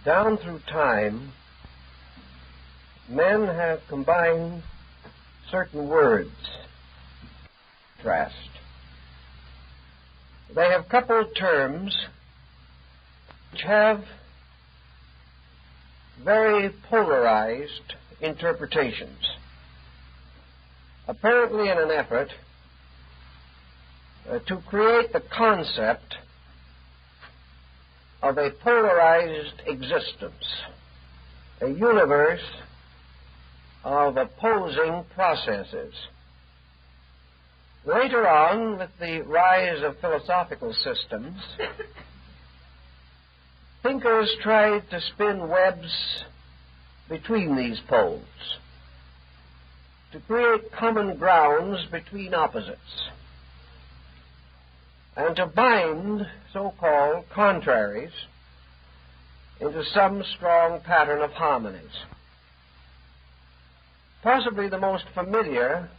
Down through time, men have combined certain words, contrast. They have coupled terms which have very polarized interpretations, apparently in an effort to create the concept of a polarized existence, a universe of opposing processes. Later on, with the rise of philosophical systems, thinkers tried to spin webs between these poles, to create common grounds between opposites, and to bind so-called contraries into some strong pattern of harmonies. Possibly the most familiar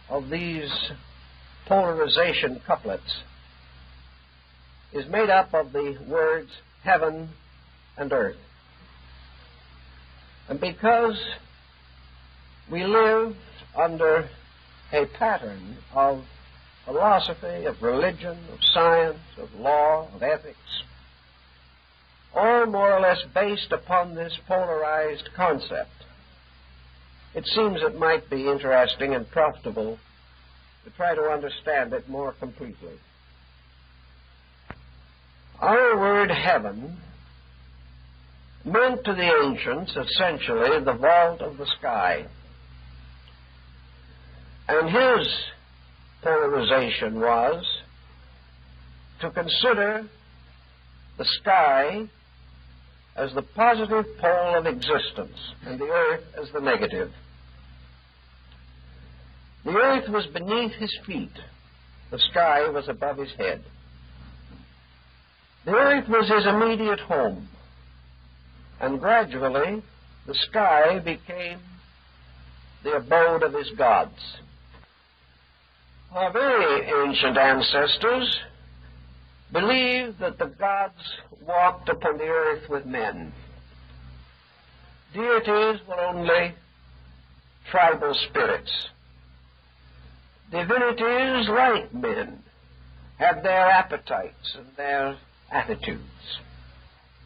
of these polarization couplets is made up of the words heaven and earth. And because we live under a pattern of philosophy, of religion, of science, of law, of ethics, all more or less based upon this polarized concept, it seems it might be interesting and profitable to try to understand it more completely. Our word heaven meant to the ancients essentially the vault of the sky. And his polarization was to consider the sky as the positive pole of existence and the earth as the negative. The earth was beneath his feet. The sky was above his head. The earth was his immediate home, and gradually the sky became the abode of his gods. Our very ancient ancestors believed that the gods walked upon the earth with men. Deities were only tribal spirits. Divinities, like men, had their appetites and their attitudes.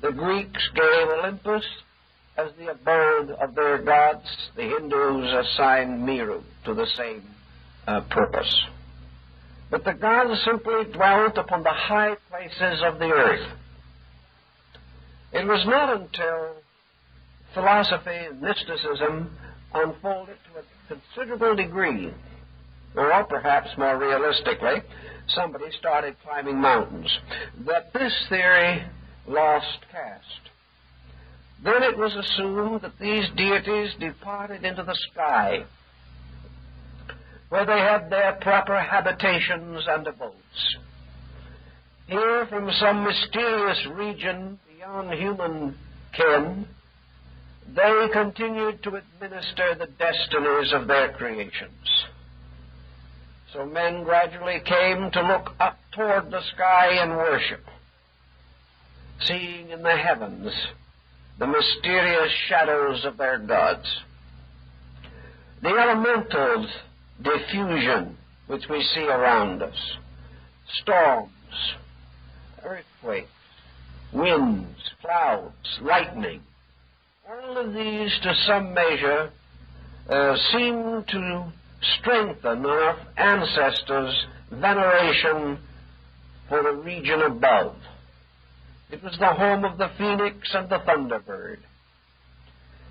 The Greeks gave Olympus as the abode of their gods. The Hindus assigned Meru to the same purpose. But the gods simply dwelt upon the high places of the earth. It was not until philosophy and mysticism unfolded to a considerable degree, or perhaps more realistically, somebody started climbing mountains, that this theory lost caste. Then it was assumed that these deities departed into the sky, where they had their proper habitations and abodes. Here, from some mysterious region beyond human ken, they continued to administer the destinies of their creations. So men gradually came to look up toward the sky in worship, seeing in the heavens the mysterious shadows of their gods. The elementals diffusion which we see around us, storms, earthquakes, winds, clouds, lightning, all of these to some measure seem to strengthen our ancestors' veneration for the region above. It was the home of the phoenix and the thunderbird.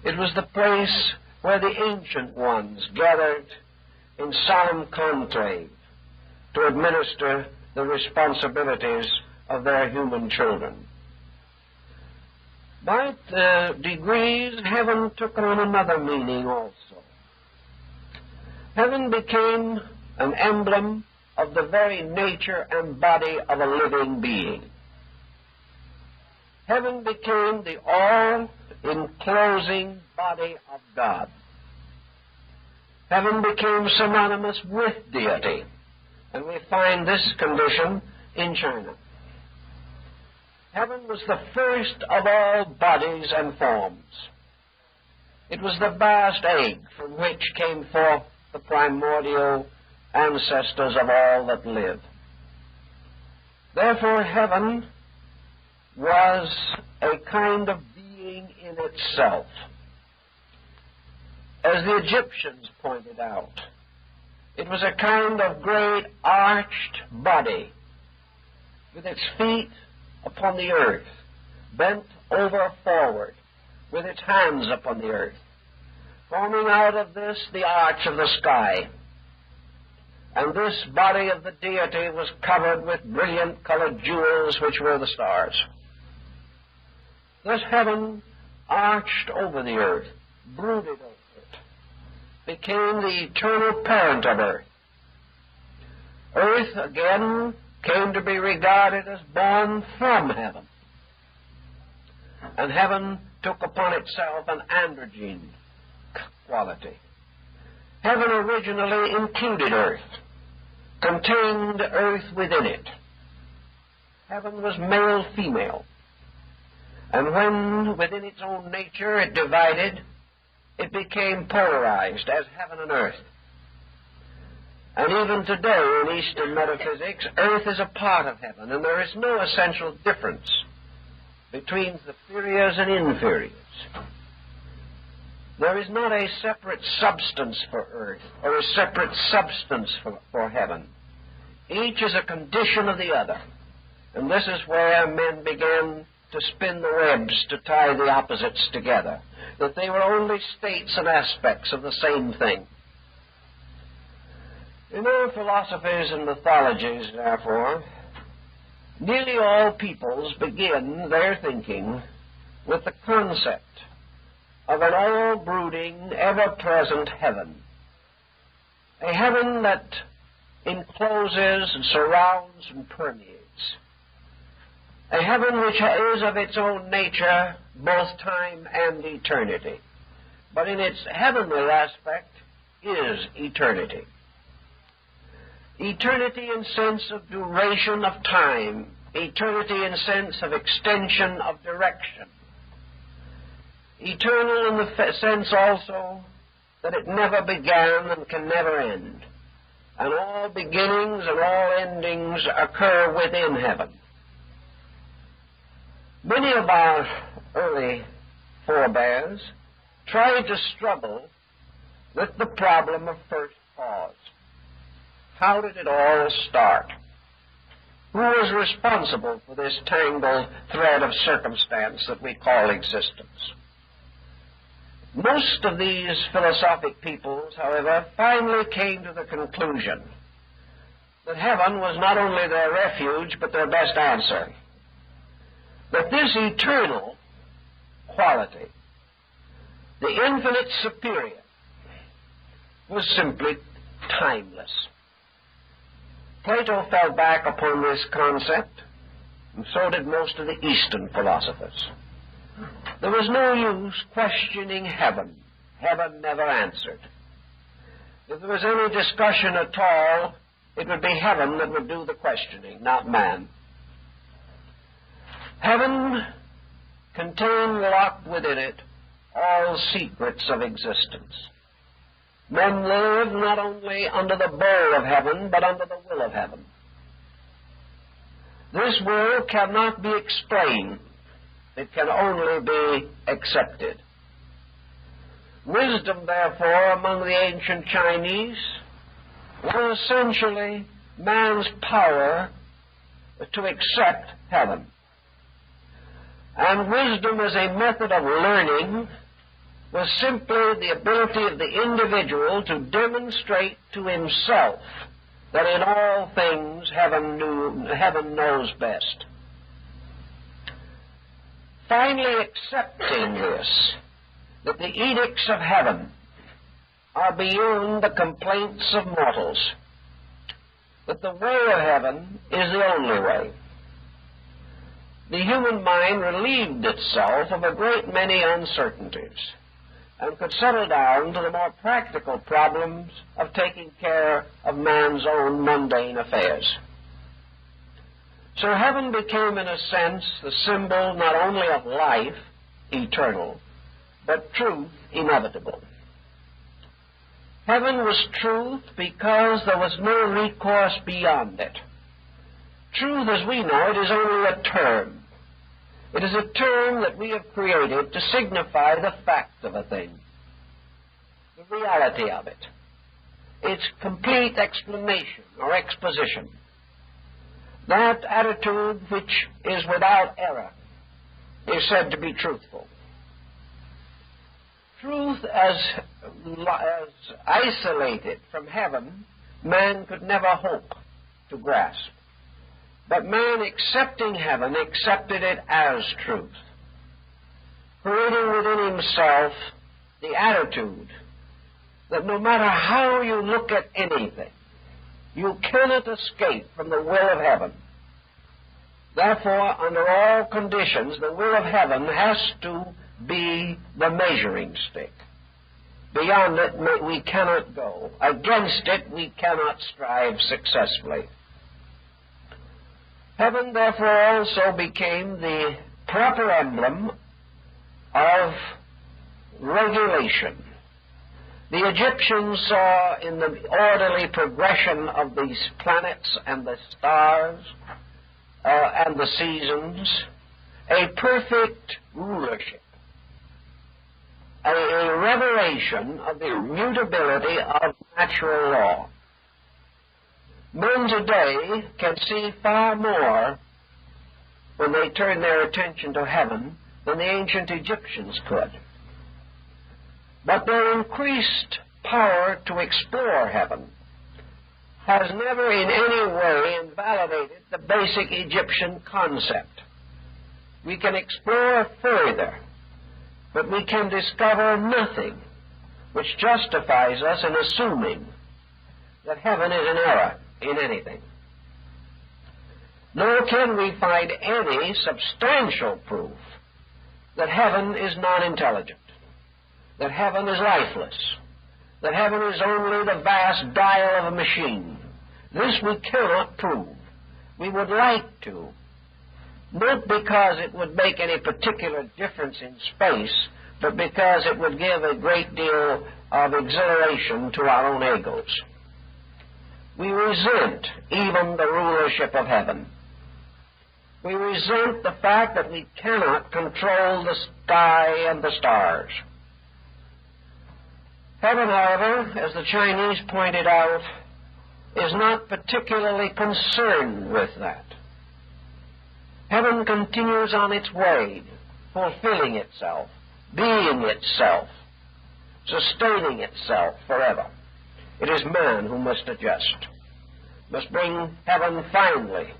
It was the place where the ancient ones gathered in solemn conclave to administer the responsibilities of their human children. By degrees, heaven took on another meaning also. Heaven became an emblem of the very nature and body of a living being. Heaven became the all-enclosing body of God. Heaven became synonymous with deity, and we find this condition in China. Heaven was the first of all bodies and forms. It was the vast egg from which came forth the primordial ancestors of all that live. Therefore, heaven was a kind of being in itself. As the Egyptians pointed out, it was a kind of great arched body with its feet upon the earth, bent over forward, with its hands upon the earth, forming out of this the arch of the sky. And this body of the deity was covered with brilliant-colored jewels, which were the stars. Thus heaven arched over the earth, brooded over it, became the eternal parent of earth. Earth, again, came to be regarded as born from heaven. And heaven took upon itself an androgyne quality. Heaven originally included earth, contained earth within it. Heaven was male-female. And when within its own nature it divided, it became polarized as heaven and earth. And even today in Eastern metaphysics, earth is a part of heaven, and there is no essential difference between superiors and inferiors. There is not a separate substance for earth or a separate substance for heaven. Each is a condition of the other. And this is where men began to spin the webs to tie the opposites together, that they were only states and aspects of the same thing. In our philosophies and mythologies, therefore, nearly all peoples begin their thinking with the concept of an all-brooding, ever-present heaven. A heaven that encloses and surrounds and permeates. A heaven which is of its own nature both time and eternity, but in its heavenly aspect is eternity. Eternity in sense of duration of time, eternity in sense of extension of direction. Eternal in the sense also that it never began and can never end. And all beginnings and all endings occur within heaven. Many of our early forebears tried to struggle with the problem of first cause. How did it all start? Who was responsible for this tangled thread of circumstance that we call existence? Most of these philosophic peoples, however, finally came to the conclusion that heaven was not only their refuge, but their best answer. That this eternal quality, the infinite superior, was simply timeless. Plato fell back upon this concept, and so did most of the Eastern philosophers. There was no use questioning heaven. Heaven never answered. If there was any discussion at all, it would be heaven that would do the questioning, not man. Heaven contained locked within it all secrets of existence. Men live not only under the bowl of heaven, but under the will of heaven. This will cannot be explained. It can only be accepted. Wisdom, therefore, among the ancient Chinese was essentially man's power to accept heaven. And wisdom as a method of learning was simply the ability of the individual to demonstrate to himself that in all things heaven knows best. Finally accepting this, that the edicts of heaven are beyond the complaints of mortals, that the way of heaven is the only way. The human mind relieved itself of a great many uncertainties and could settle down to the more practical problems of taking care of man's own mundane affairs. So heaven became, in a sense, the symbol not only of life, eternal, but truth, inevitable. Heaven was truth because there was no recourse beyond it. Truth, as we know it, is only a term. It is a term that we have created to signify the fact of a thing, the reality of it, its complete explanation or exposition. That attitude which is without error is said to be truthful. Truth as isolated from heaven, man could never hope to grasp. But man, accepting heaven, accepted it as truth, creating within himself the attitude that no matter how you look at anything, you cannot escape from the will of heaven. Therefore, under all conditions, the will of heaven has to be the measuring stick. Beyond it, we cannot go. Against it, we cannot strive successfully. Heaven, therefore, also became the proper emblem of regulation. The Egyptians saw in the orderly progression of these planets and the stars and the seasons a perfect rulership, a revelation of the immutability of natural law. Men today can see far more when they turn their attention to heaven than the ancient Egyptians could. But their increased power to explore heaven has never in any way invalidated the basic Egyptian concept. We can explore further, but we can discover nothing which justifies us in assuming that heaven is an error in anything. Nor can we find any substantial proof that heaven is non-intelligent, that heaven is lifeless, that heaven is only the vast dial of a machine. This we cannot prove. We would like to, not because it would make any particular difference in space, but because it would give a great deal of exhilaration to our own egos. We resent even the rulership of heaven. We resent the fact that we cannot control the sky and the stars. Heaven, however, as the Chinese pointed out, is not particularly concerned with that. Heaven continues on its way, fulfilling itself, being itself, sustaining itself forever. It is man who must adjust, must bring heaven finally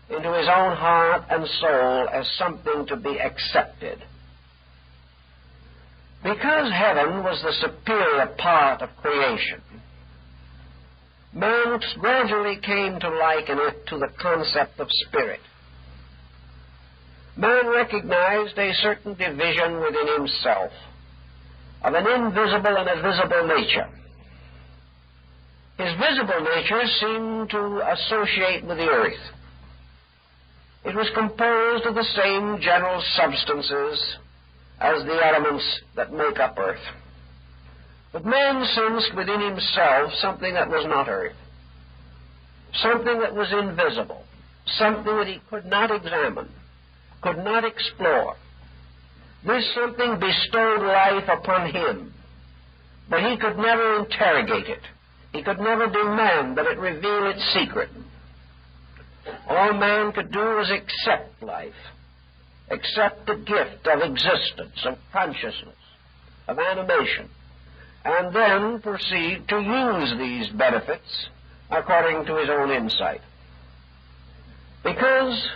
into his own heart and soul as something to be accepted. Because heaven was the superior part of creation, man gradually came to liken it to the concept of spirit. Man recognized a certain division within himself of an invisible and a visible nature. His visible nature seemed to associate with the earth. It was composed of the same general substances as the elements that make up earth. But man sensed within himself something that was not earth, something that was invisible, something that he could not examine, could not explore. This something bestowed life upon him, but he could never interrogate it. He could never demand that it reveal its secret. All man could do was accept life, accept the gift of existence, of consciousness, of animation, and then proceed to use these benefits according to his own insight. Because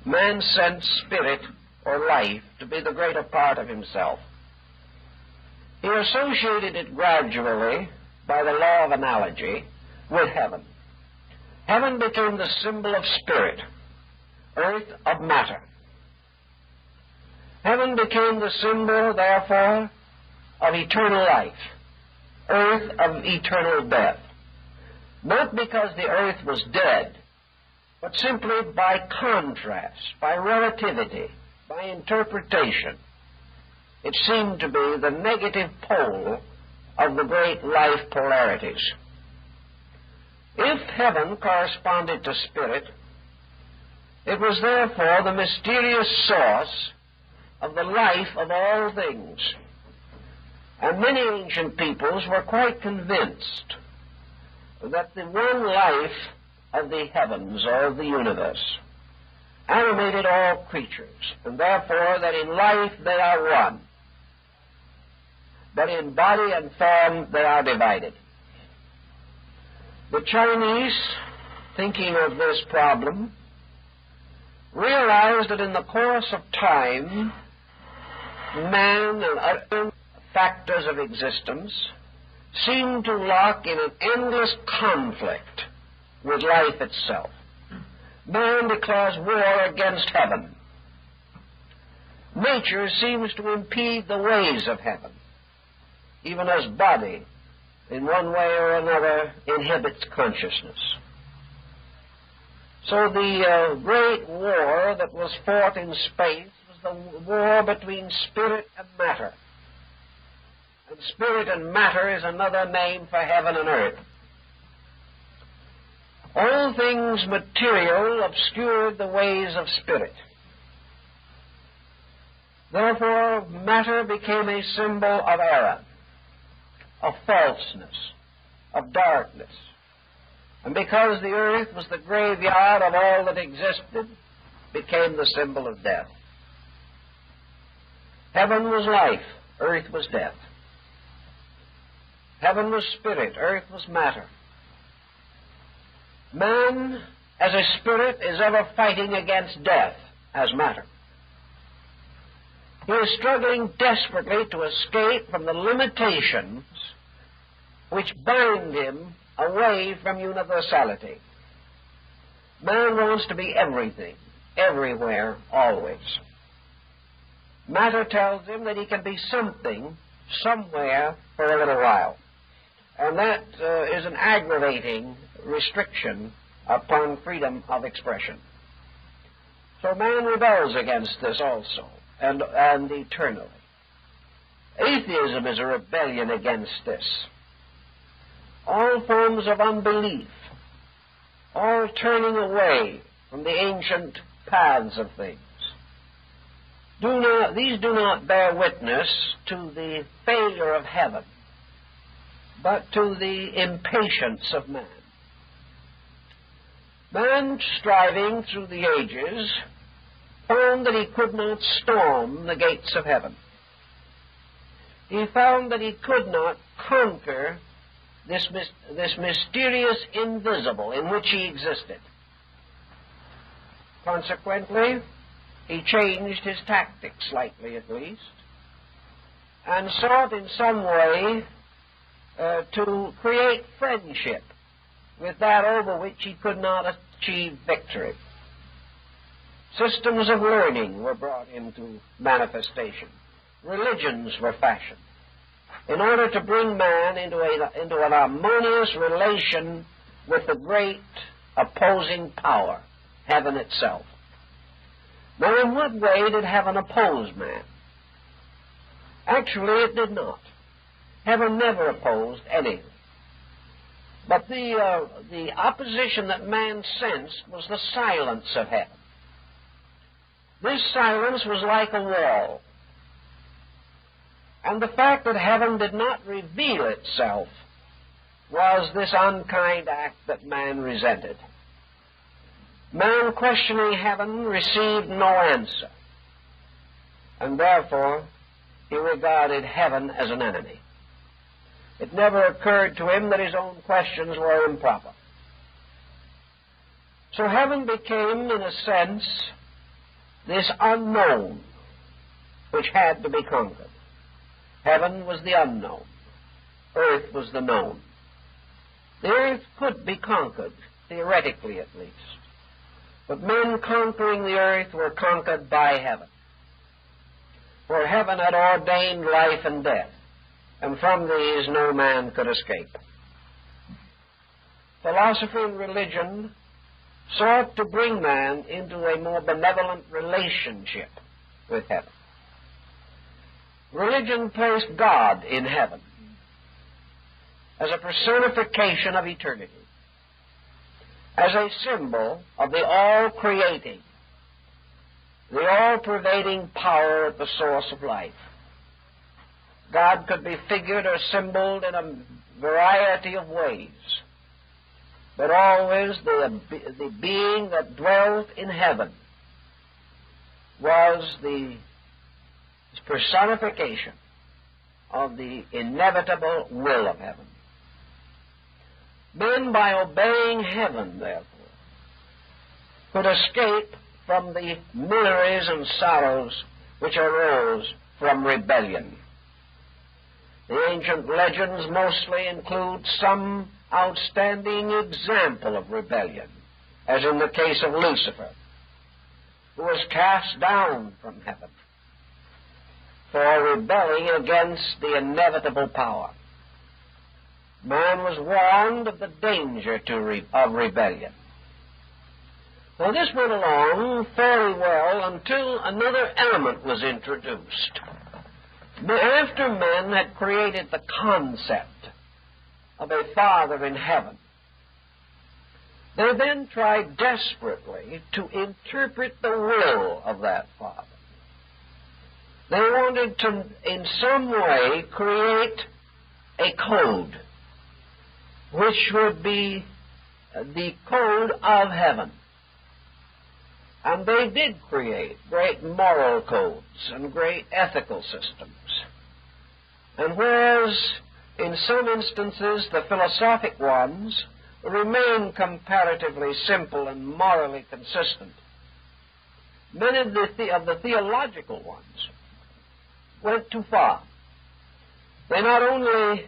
man sensed spirit or life to be the greater part of himself, he associated it gradually by the law of analogy with heaven. Heaven became the symbol of spirit, earth of matter. Heaven became the symbol, therefore, of eternal life, earth of eternal death. Not because the earth was dead, but simply by contrast, by relativity, by interpretation. It seemed to be the negative pole of the great life polarities. If heaven corresponded to spirit, it was therefore the mysterious source of the life of all things. And many ancient peoples were quite convinced that the one life of the heavens or of the universe animated all creatures, and therefore that in life they are one, but in body and form they are divided. The Chinese, thinking of this problem, realized that in the course of time, man and other factors of existence seem to lock in an endless conflict with life itself. Man declares war against heaven. Nature seems to impede the ways of heaven, even as body, in one way or another, inhibits consciousness. So the great war that was fought in space was the war between spirit and matter. And spirit and matter is another name for heaven and earth. All things material obscured the ways of spirit. Therefore, matter became a symbol of error, of falseness, of darkness. And because the earth was the graveyard of all that existed, became the symbol of death. Heaven was life, earth was death. Heaven was spirit, earth was matter. Man, as a spirit, is ever fighting against death as matter. He is struggling desperately to escape from the limitations which bind him away from universality. Man wants to be everything, everywhere, always. Matter tells him that he can be something, somewhere, for a little while. And that is an aggravating restriction upon freedom of expression. So man rebels against this also, and eternally. Atheism is a rebellion against this. All forms of unbelief, all turning away from the ancient paths of things, these do not bear witness to the failure of heaven, but to the impatience of man. Man, striving through the ages, found that he could not storm the gates of heaven. He found that he could not conquer this mysterious invisible in which he existed. Consequently, he changed his tactics slightly at least, and sought in some way to create friendship with that over which he could not achieve victory. Systems of learning were brought into manifestation. Religions were fashioned in order to bring man into an harmonious relation with the great opposing power, heaven itself. Now, in what way did heaven oppose man? Actually, it did not. Heaven never opposed anything. But the opposition that man sensed was the silence of heaven. This silence was like a wall. And the fact that heaven did not reveal itself was this unkind act that man resented. Man, questioning heaven, received no answer, and therefore he regarded heaven as an enemy. It never occurred to him that his own questions were improper. So heaven became, in a sense, this unknown which had to be conquered. Heaven was the unknown. Earth was the known. The earth could be conquered, theoretically at least. But men conquering the earth were conquered by heaven. For heaven had ordained life and death, and from these no man could escape. Philosophy and religion sought to bring man into a more benevolent relationship with heaven. Religion placed God in heaven as a personification of eternity, as a symbol of the all-creating, the all-pervading power at the source of life. God could be figured or symboled in a variety of ways, but always the being that dwelt in heaven was the personification of the inevitable will of heaven. Men, by obeying heaven, therefore, could escape from the miseries and sorrows which arose from rebellion. The ancient legends mostly include some outstanding example of rebellion, as in the case of Lucifer, who was cast down from heaven for rebelling against the inevitable power. Man was warned of the danger of rebellion. Now, this went along fairly well until another element was introduced. After men had created the concept of a Father in heaven, they then tried desperately to interpret the will of that Father. They wanted to, in some way, create a code, which would be the code of heaven. And they did create great moral codes and great ethical systems. And whereas in some instances the philosophic ones remain comparatively simple and morally consistent, many of the theological ones went too far. They not only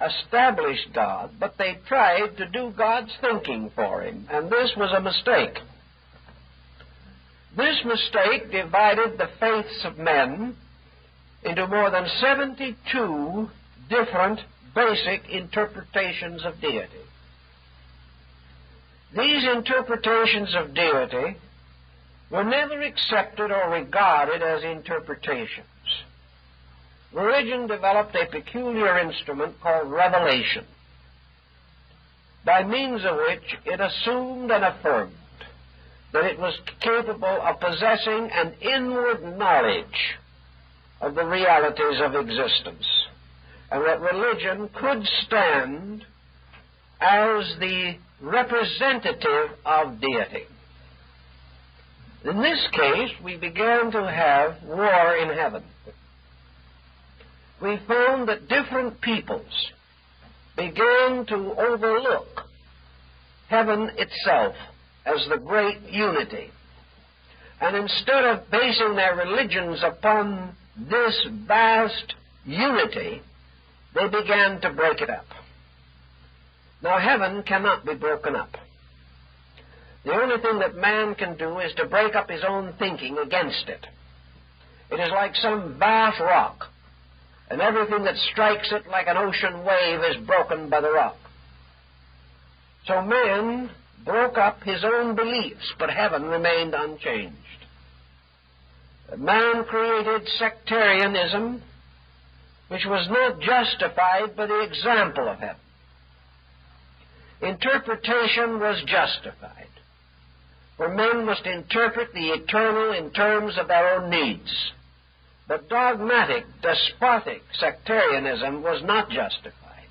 established God, but they tried to do God's thinking for him, and this was a mistake. This mistake divided the faiths of men into more than 72 different basic interpretations of deity. These interpretations of deity were never accepted or regarded as interpretations. Religion developed a peculiar instrument called revelation, by means of which it assumed and affirmed that it was capable of possessing an inward knowledge of the realities of existence, and that religion could stand as the representative of deity. In this case, we began to have war in heaven. We found that different peoples began to overlook heaven itself as the great unity. And instead of basing their religions upon this vast unity, they began to break it up. Now, heaven cannot be broken up. The only thing that man can do is to break up his own thinking against it. It is like some vast rock, and everything that strikes it like an ocean wave is broken by the rock. So man broke up his own beliefs, but heaven remained unchanged. Man created sectarianism, which was not justified by the example of heaven. Interpretation was justified, for men must interpret the eternal in terms of their own needs. But dogmatic, despotic sectarianism was not justified,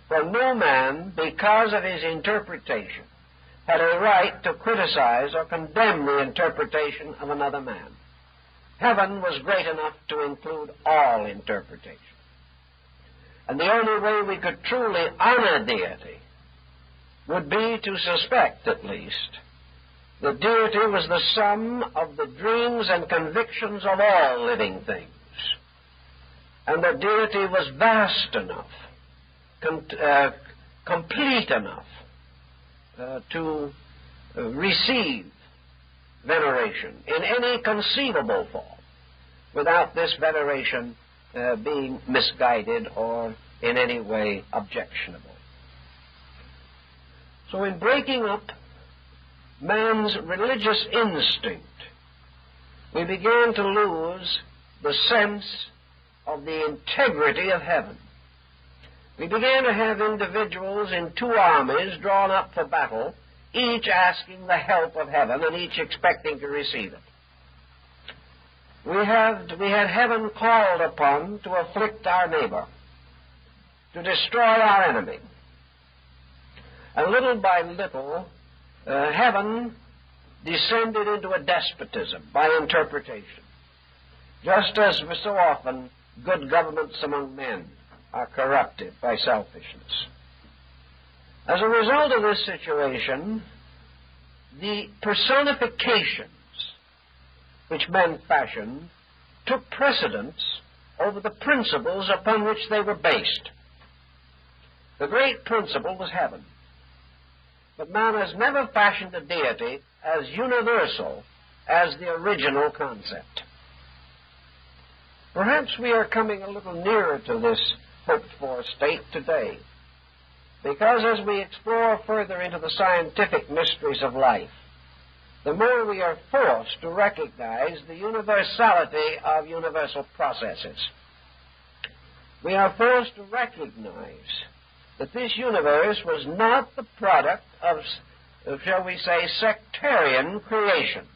for no man, because of his interpretation, had a right to criticize or condemn the interpretation of another man. Heaven was great enough to include all interpretation. And the only way we could truly honor deity would be to suspect, at least, that deity was the sum of the dreams and convictions of all living things, and that deity was vast enough, complete enough to receive veneration in any conceivable form, without this veneration being misguided or in any way objectionable. So in breaking up man's religious instinct, we began to lose the sense of the integrity of heaven. We began to have individuals in two armies drawn up for battle, each asking the help of heaven and each expecting to receive it. We had heaven called upon to afflict our neighbor, to destroy our enemy. And little by little, heaven descended into a despotism by interpretation, just as so often good governments among men are corrupted by selfishness. As a result of this situation, the personifications which men fashioned took precedence over the principles upon which they were based. The great principle was heaven. But man has never fashioned a deity as universal as the original concept. Perhaps we are coming a little nearer to this hoped-for state today, because as we explore further into the scientific mysteries of life, the more we are forced to recognize the universality of universal processes. We are forced to recognize that this universe was not the product of, shall we say, sectarian creation.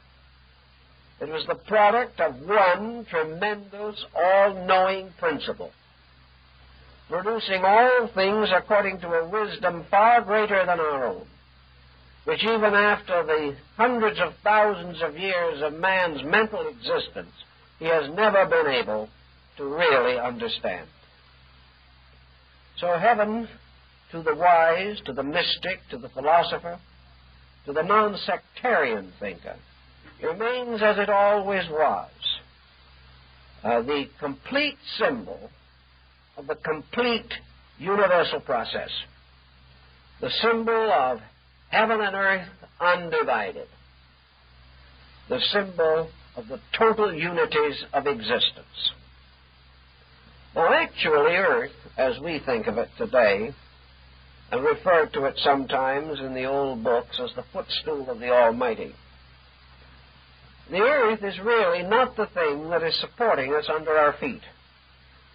It was the product of one tremendous, all-knowing principle, producing all things according to a wisdom far greater than our own, which even after the hundreds of thousands of years of man's mental existence, he has never been able to really understand. So heaven, to the wise, to the mystic, to the philosopher, to the non-sectarian thinker, remains as it always was, the complete symbol of the complete universal process, the symbol of heaven and earth undivided, the symbol of the total unities of existence. Now, actually, earth, as we think of it today, and refer to it sometimes in the old books as the footstool of the Almighty, the earth is really not the thing that is supporting us under our feet.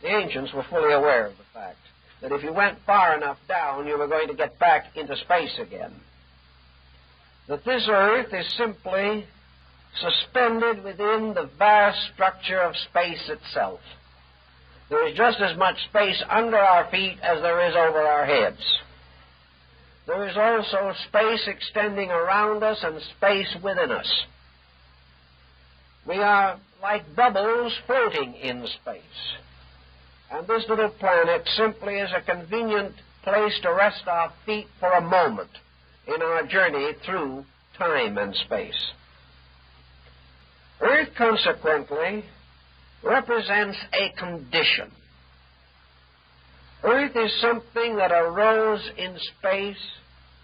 The ancients were fully aware of the fact that if you went far enough down, you were going to get back into space again. That this earth is simply suspended within the vast structure of space itself. There is just as much space under our feet as there is over our heads. There is also space extending around us and space within us. We are like bubbles floating in space. And this little planet simply is a convenient place to rest our feet for a moment in our journey through time and space. Earth, consequently, represents a condition. Earth is something that arose in space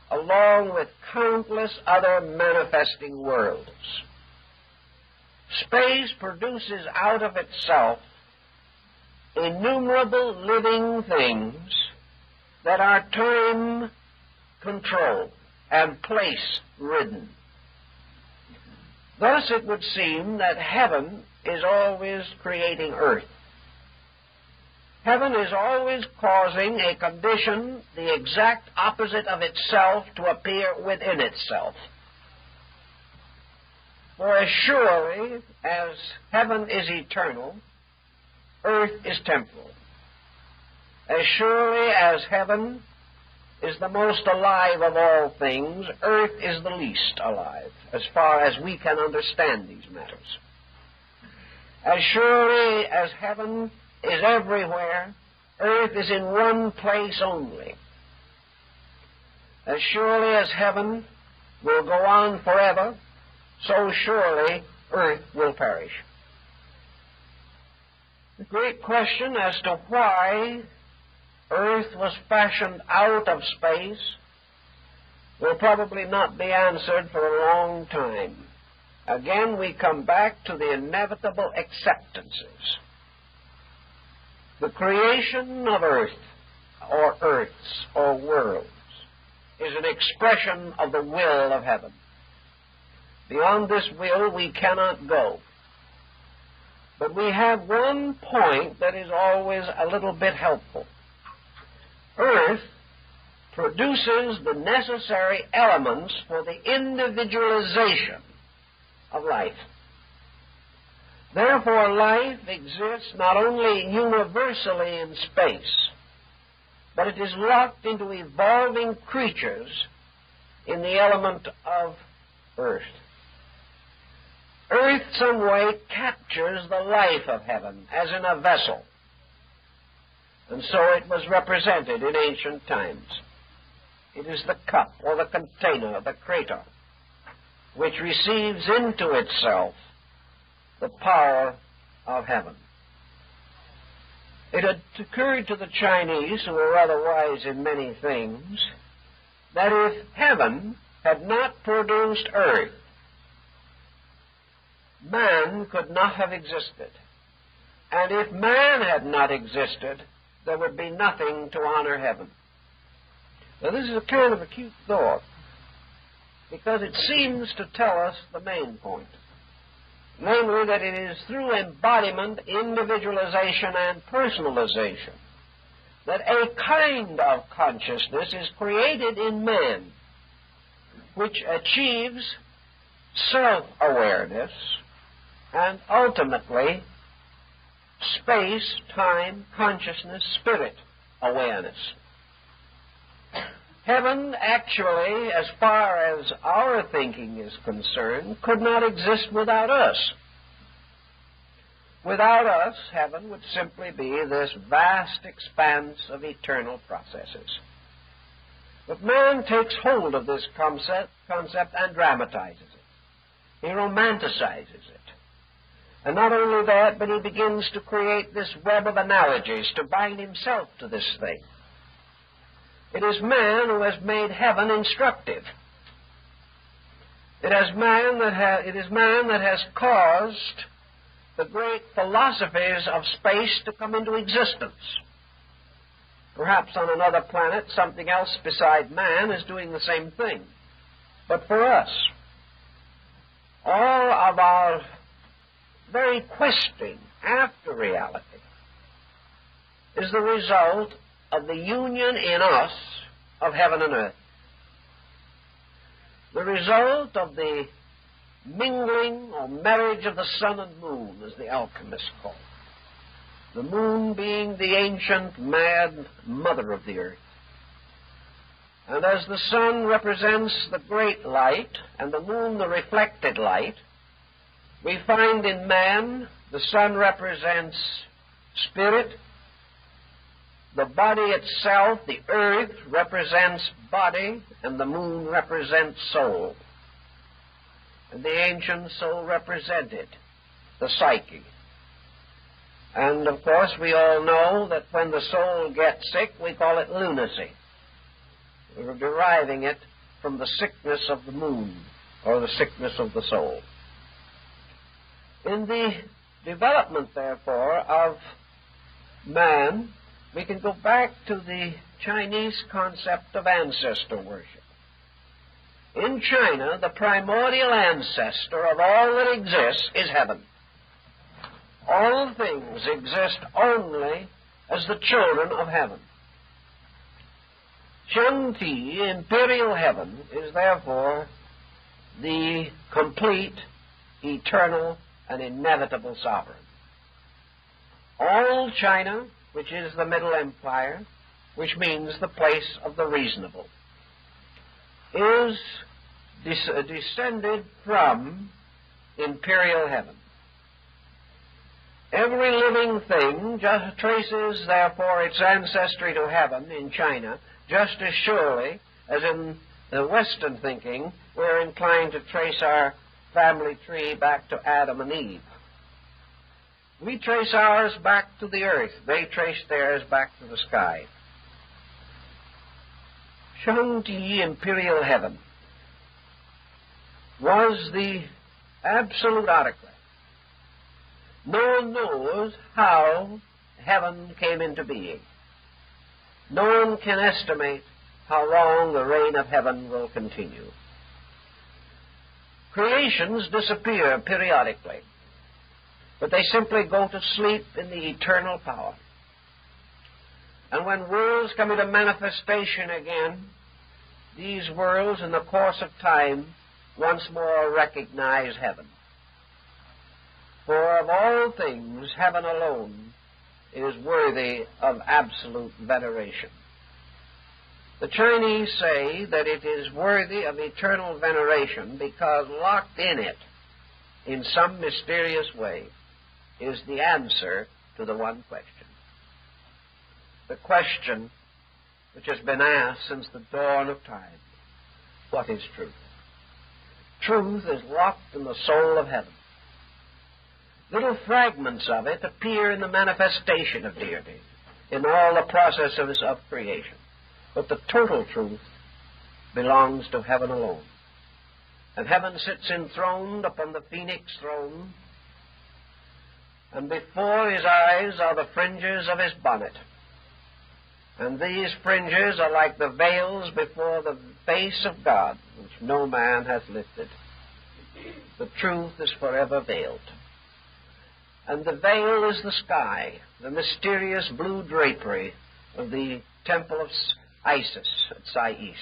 along with countless other manifesting worlds. Space produces out of itself innumerable living things that are time-controlled and place-ridden. Thus it would seem that heaven is always creating earth. Heaven is always causing a condition, the exact opposite of itself, to appear within itself. For as surely as heaven is eternal, earth is temporal. As surely as heaven is the most alive of all things, earth is the least alive, as far as we can understand these matters. As surely as heaven is everywhere, earth is in one place only. As surely as heaven will go on forever, so surely earth will perish. The great question as to why earth was fashioned out of space will probably not be answered for a long time. Again, we come back to the inevitable acceptances. The creation of earth, or earths, or worlds, is an expression of the will of heaven. Beyond this will we cannot go. But we have one point that is always a little bit helpful. Earth produces the necessary elements for the individualization of life. Therefore, life exists not only universally in space, but it is locked into evolving creatures in the element of earth. Earth, some way, captures the life of heaven, as in a vessel. And so it was represented in ancient times. It is the cup, or the container, the crater, which receives into itself the power of heaven. It had occurred to the Chinese, who were rather wise in many things, that if heaven had not produced earth, man could not have existed. And if man had not existed, there would be nothing to honor heaven. Now, this is a kind of a cute thought, because it seems to tell us the main point. Namely, that it is through embodiment, individualization, and personalization that a kind of consciousness is created in man, which achieves self-awareness and ultimately space, time, consciousness, spirit awareness. Heaven, actually, as far as our thinking is concerned, could not exist without us. Without us, heaven would simply be this vast expanse of eternal processes. But man takes hold of this concept and dramatizes it. He romanticizes it. And not only that, but he begins to create this web of analogies to bind himself to this thing. It is man who has made heaven instructive. It is man that has caused the great philosophies of space to come into existence. Perhaps on another planet, something else beside man is doing the same thing. But for us, all of our very questing after reality is the result of the union in us of heaven and earth. The result of the mingling or marriage of the sun and moon, as the alchemists call it. The moon being the ancient, mad mother of the earth. And as the sun represents the great light and the moon the reflected light, we find in man the sun represents spirit. The body itself, the earth, represents body, and the moon represents soul. And the ancient soul represented the psyche. And, of course, we all know that when the soul gets sick, we call it lunacy. We're deriving it from the sickness of the moon, or the sickness of the soul. In the development, therefore, of man, we can go back to the Chinese concept of ancestor worship. In China, the primordial ancestor of all that exists is heaven. All things exist only as the children of heaven. Shang-Ti, imperial heaven, is therefore the complete, eternal, and inevitable sovereign. All China, which is the Middle Empire, which means the place of the reasonable, is descended from imperial heaven. Every living thing just traces, therefore, its ancestry to heaven in China, just as surely as in the Western thinking we're inclined to trace our family tree back to Adam and Eve. We trace ours back to the earth. They trace theirs back to the sky. Shang-Ti, imperial heaven, was the absolute autocrat. No one knows how heaven came into being. No one can estimate how long the reign of heaven will continue. Creations disappear periodically, but they simply go to sleep in the eternal power. And when worlds come into manifestation again, these worlds in the course of time once more recognize heaven. For of all things, heaven alone is worthy of absolute veneration. The Chinese say that it is worthy of eternal veneration because locked in it, in some mysterious way, is the answer to the one question. The question which has been asked since the dawn of time: what is truth? Truth is locked in the soul of heaven. Little fragments of it appear in the manifestation of deity, in all the processes of creation. But the total truth belongs to heaven alone. And heaven sits enthroned upon the phoenix throne, and before his eyes are the fringes of his bonnet. And these fringes are like the veils before the face of God, which no man hath lifted. The truth is forever veiled. And the veil is the sky, the mysterious blue drapery of the temple of Isis at Sais,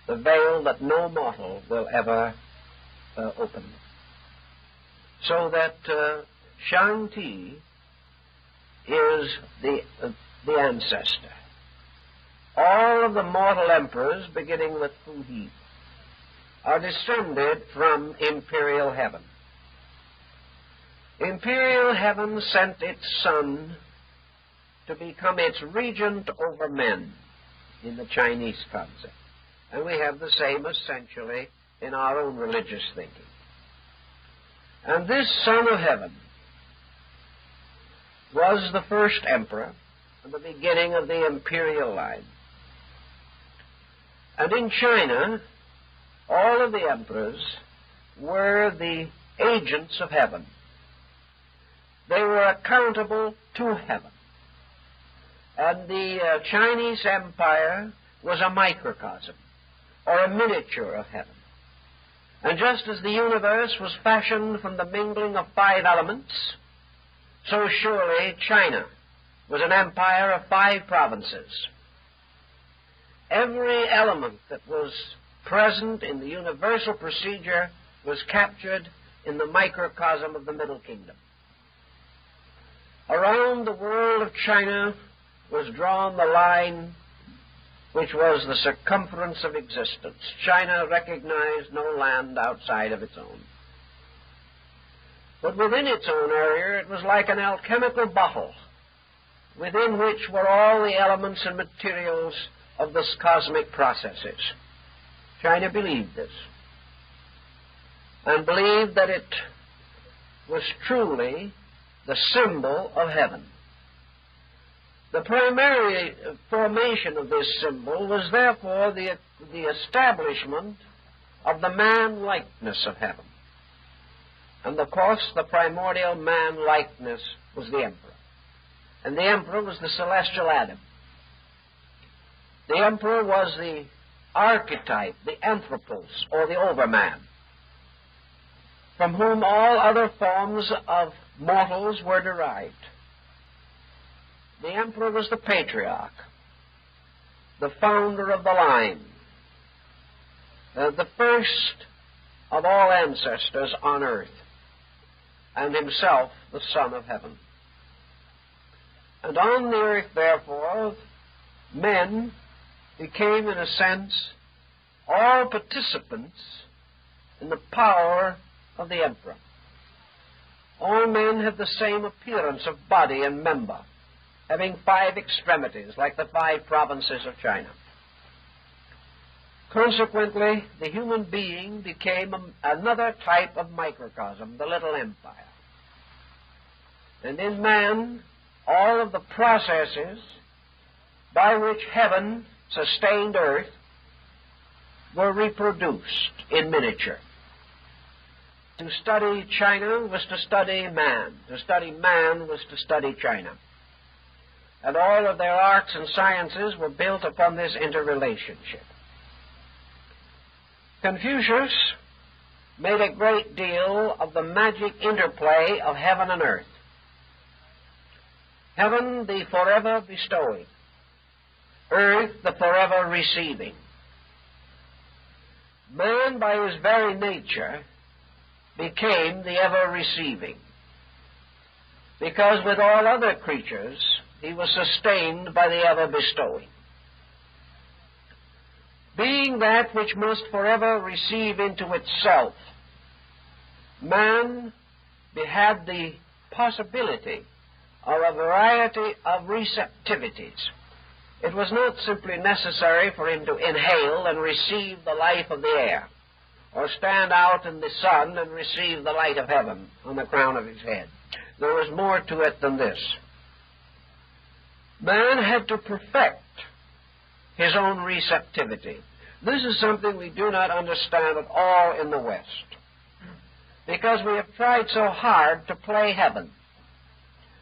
the veil that no mortal will ever open. So that Shang-Ti is the ancestor. All of the mortal emperors, beginning with Fu-He, are descended from imperial heaven. Imperial heaven sent its son to become its regent over men in the Chinese concept. And we have the same essentially in our own religious thinking. And this Son of Heaven was the first emperor and the beginning of the imperial line. And in China, all of the emperors were the agents of heaven. They were accountable to heaven. And the Chinese empire was a microcosm, or a miniature of heaven. And just as the universe was fashioned from the mingling of 5 elements, so surely China was an empire of 5 provinces. Every element that was present in the universal procedure was captured in the microcosm of the Middle Kingdom. Around the world of China was drawn the line which was the circumference of existence. China recognized no land outside of its own. But within its own area, it was like an alchemical bottle, within which were all the elements and materials of the cosmic processes. China believed this, and believed that it was truly the symbol of heaven. The primary formation of this symbol was therefore the establishment of the man-likeness of heaven. And of course, the primordial man-likeness was the emperor. And the emperor was the celestial Adam. The emperor was the archetype, the anthropos, or the overman, from whom all other forms of mortals were derived. The emperor was the patriarch, the founder of the line, the first of all ancestors on earth, and himself the Son of Heaven. And on the earth, therefore, men became, in a sense, all participants in the power of the emperor. All men have the same appearance of body and member, having 5 extremities, like the 5 provinces of China. Consequently, the human being became another type of microcosm, the little empire. And in man, all of the processes by which heaven sustained earth were reproduced in miniature. To study China was to study man. To study man was to study China. And all of their arts and sciences were built upon this interrelationship. Confucius made a great deal of the magic interplay of heaven and earth. Heaven, the forever bestowing. Earth, the forever receiving. Man, by his very nature, became the ever receiving, because with all other creatures, he was sustained by the ever bestowing. Being that which must forever receive into itself, man had the possibility of a variety of receptivities. It was not simply necessary for him to inhale and receive the life of the air, or stand out in the sun and receive the light of heaven on the crown of his head. There was more to it than this. Man had to perfect his own receptivity. This is something we do not understand at all in the West, because we have tried so hard to play heaven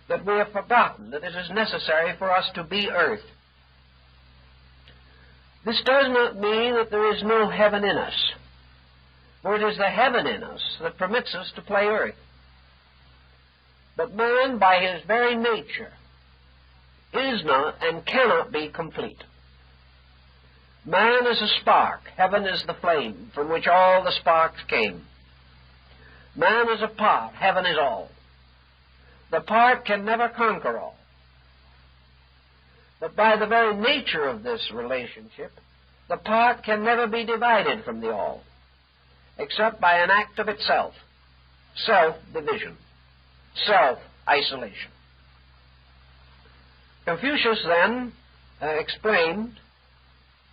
that we have forgotten that it is necessary for us to be earth. This does not mean that there is no heaven in us, for it is the heaven in us that permits us to play earth. But man, by his very nature, is not and cannot be complete. Man is a spark. Heaven is the flame from which all the sparks came. Man is a part. Heaven is all. The part can never conquer all. But by the very nature of this relationship, the part can never be divided from the all, except by an act of itself, self-division, self-isolation. Confucius then explained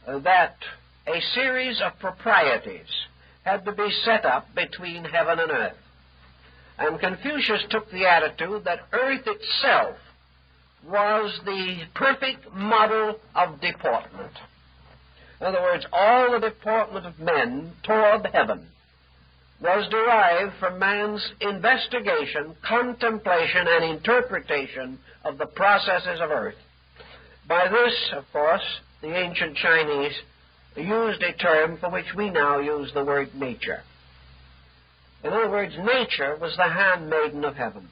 that a series of proprieties had to be set up between heaven and earth. And Confucius took the attitude that earth itself was the perfect model of deportment. In other words, all the deportment of men toward heaven was derived from man's investigation, contemplation, and interpretation of the processes of earth. By this, of course, the ancient Chinese used a term for which we now use the word nature. In other words, nature was the handmaiden of heaven.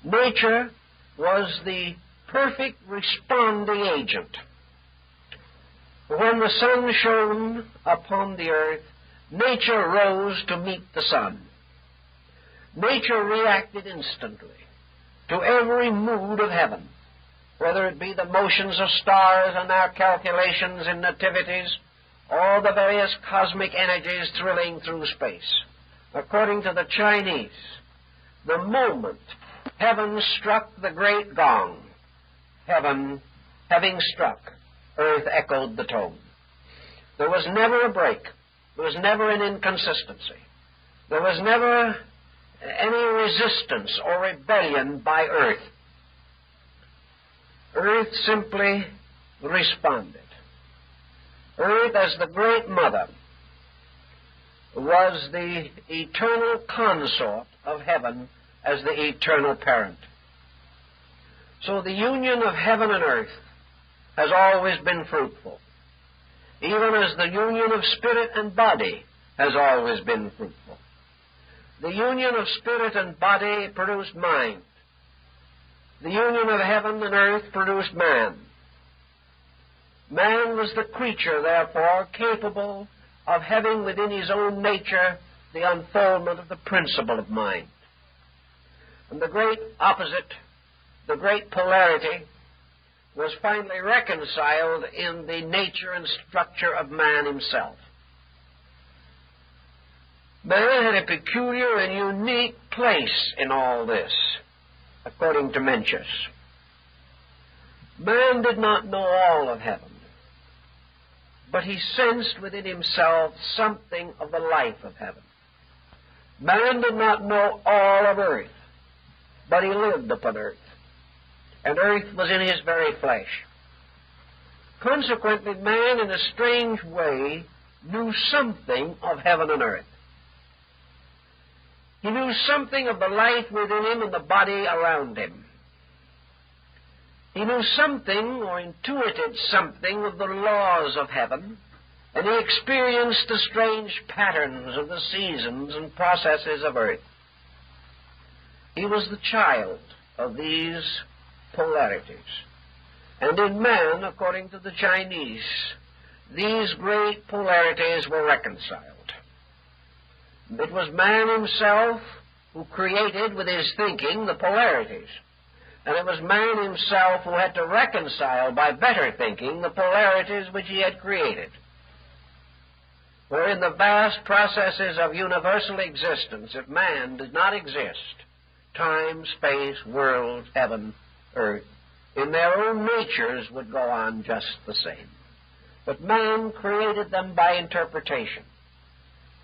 Nature was the perfect responding agent. When the sun shone upon the earth, nature rose to meet the sun. Nature reacted instantly to every mood of heaven, whether it be the motions of stars and their calculations in nativities, or the various cosmic energies thrilling through space. According to the Chinese, the moment heaven struck the great gong, heaven having struck, earth echoed the tone. There was never a break. There was never an inconsistency. There was never any resistance or rebellion by earth. Earth simply responded. Earth, as the great mother, was the eternal consort of heaven as the eternal parent. So the union of heaven and earth has always been fruitful, even as the union of spirit and body has always been fruitful. The union of spirit and body produced mind. The union of heaven and earth produced man. Man was the creature, therefore, capable of having within his own nature the unfoldment of the principle of mind. And the great opposite, the great polarity, was finally reconciled in the nature and structure of man himself. Man had a peculiar and unique place in all this, according to Mencius. Man did not know all of heaven, but he sensed within himself something of the life of heaven. Man did not know all of earth, but he lived upon earth, and earth was in his very flesh. Consequently, man, in a strange way, knew something of heaven and earth. He knew something of the life within him and the body around him. He knew something, or intuited something, of the laws of heaven and he experienced the strange patterns of the seasons and processes of earth. He was the child of these polarities. And in man, according to the Chinese, these great polarities were reconciled. It was man himself who created with his thinking the polarities. And it was man himself who had to reconcile by better thinking the polarities which he had created. For in the vast processes of universal existence, if man did not exist, time, space, world, heaven, earth, in their own natures would go on just the same. But man created them by interpretation.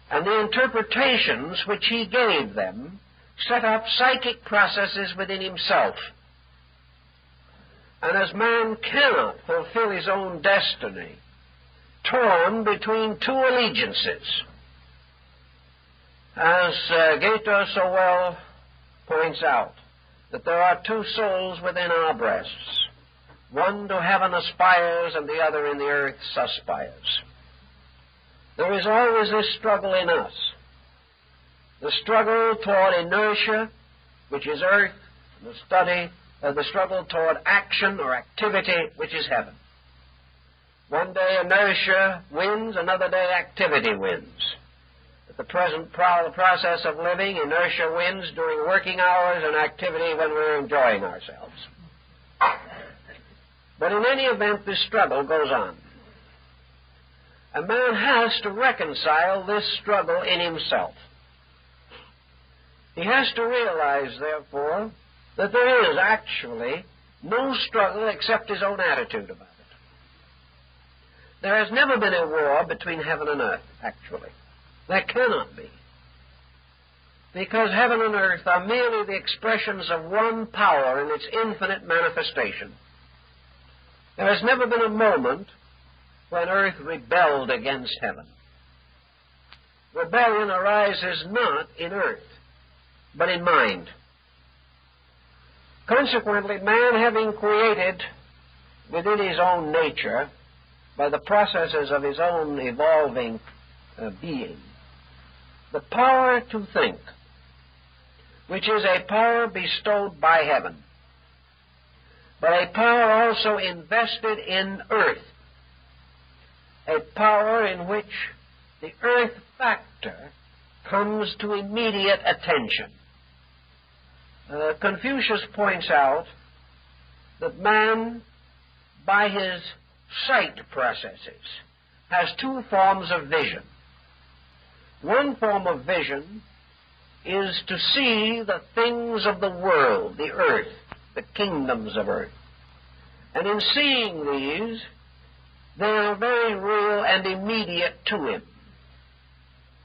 And the interpretations which he gave them set up psychic processes within himself. And as man cannot fulfill his own destiny, torn between two allegiances, as Goethe so well points out, that there are two souls within our breasts. One to heaven aspires, and the other in the earth aspires. There is always this struggle in us. The struggle toward inertia, which is earth, and the struggle toward action or activity, which is heaven. One day inertia wins, another day activity wins. At the present process of living, inertia wins during working hours and activity when we're enjoying ourselves. But in any event, this struggle goes on. A man has to reconcile this struggle in himself. He has to realize, therefore, that there is actually no struggle except his own attitude about it. There has never been a war between heaven and earth, actually. There cannot be. Because heaven and earth are merely the expressions of one power in its infinite manifestation. There has never been a moment when earth rebelled against heaven. Rebellion arises not in earth, but in mind. Consequently, man, having created within his own nature, by the processes of his own evolving being, the power to think, which is a power bestowed by heaven, but a power also invested in earth, a power in which the earth factor comes to immediate attention. Confucius points out that man, by his sight processes, has two forms of vision. One form of vision is to see the things of the world, the earth, the kingdoms of earth. And in seeing these, they are very real and immediate to him.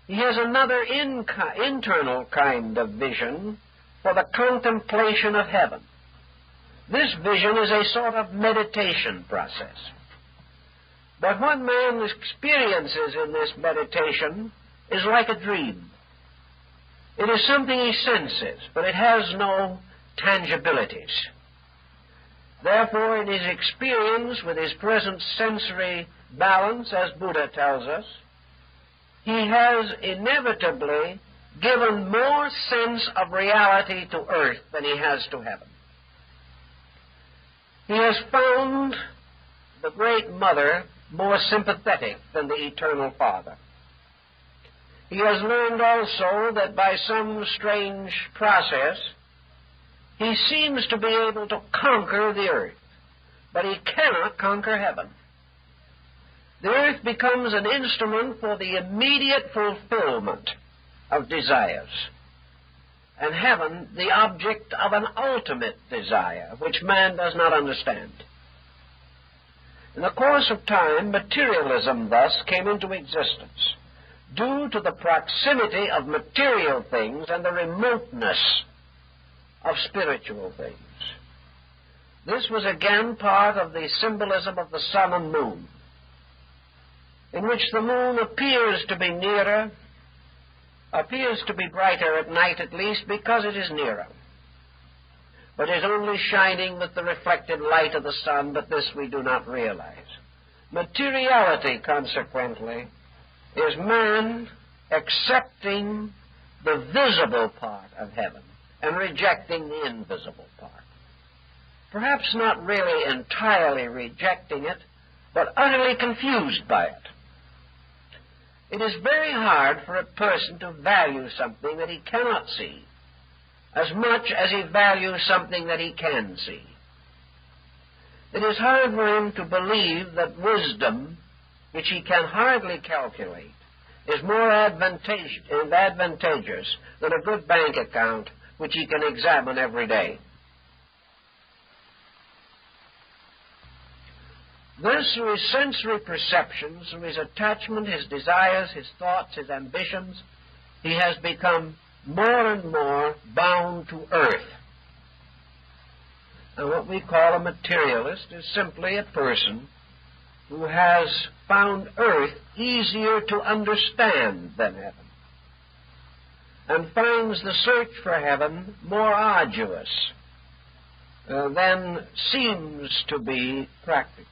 He has another internal kind of vision for the contemplation of heaven. This vision is a sort of meditation process. But what man experiences in this meditation is like a dream. It is something he senses, but it has no tangibilities. Therefore, in his experience with his present sensory balance, as Buddha tells us, he has inevitably given more sense of reality to earth than he has to heaven. He has found the Great Mother more sympathetic than the Eternal Father. He has learned also that by some strange process, he seems to be able to conquer the earth, but he cannot conquer heaven. The earth becomes an instrument for the immediate fulfillment of desires, and heaven the object of an ultimate desire, which man does not understand. In the course of time, materialism thus came into existence, due to the proximity of material things and the remoteness of spiritual things. This was again part of the symbolism of the sun and moon, in which the moon appears to be nearer, appears to be brighter at night at least, because it is nearer, but is only shining with the reflected light of the sun, but this we do not realize. Materiality, consequently, is man accepting the visible part of heaven and rejecting the invisible part. Perhaps not really entirely rejecting it, but utterly confused by it. It is very hard for a person to value something that he cannot see as much as he values something that he can see. It is hard for him to believe that wisdom, which he can hardly calculate, is more advantageous than a good bank account which he can examine every day. This, through his sensory perceptions, through his attachment, his desires, his thoughts, his ambitions, he has become more and more bound to earth. And what we call a materialist is simply a person who has found earth easier to understand than heaven, and finds the search for heaven more arduous than seems to be practical.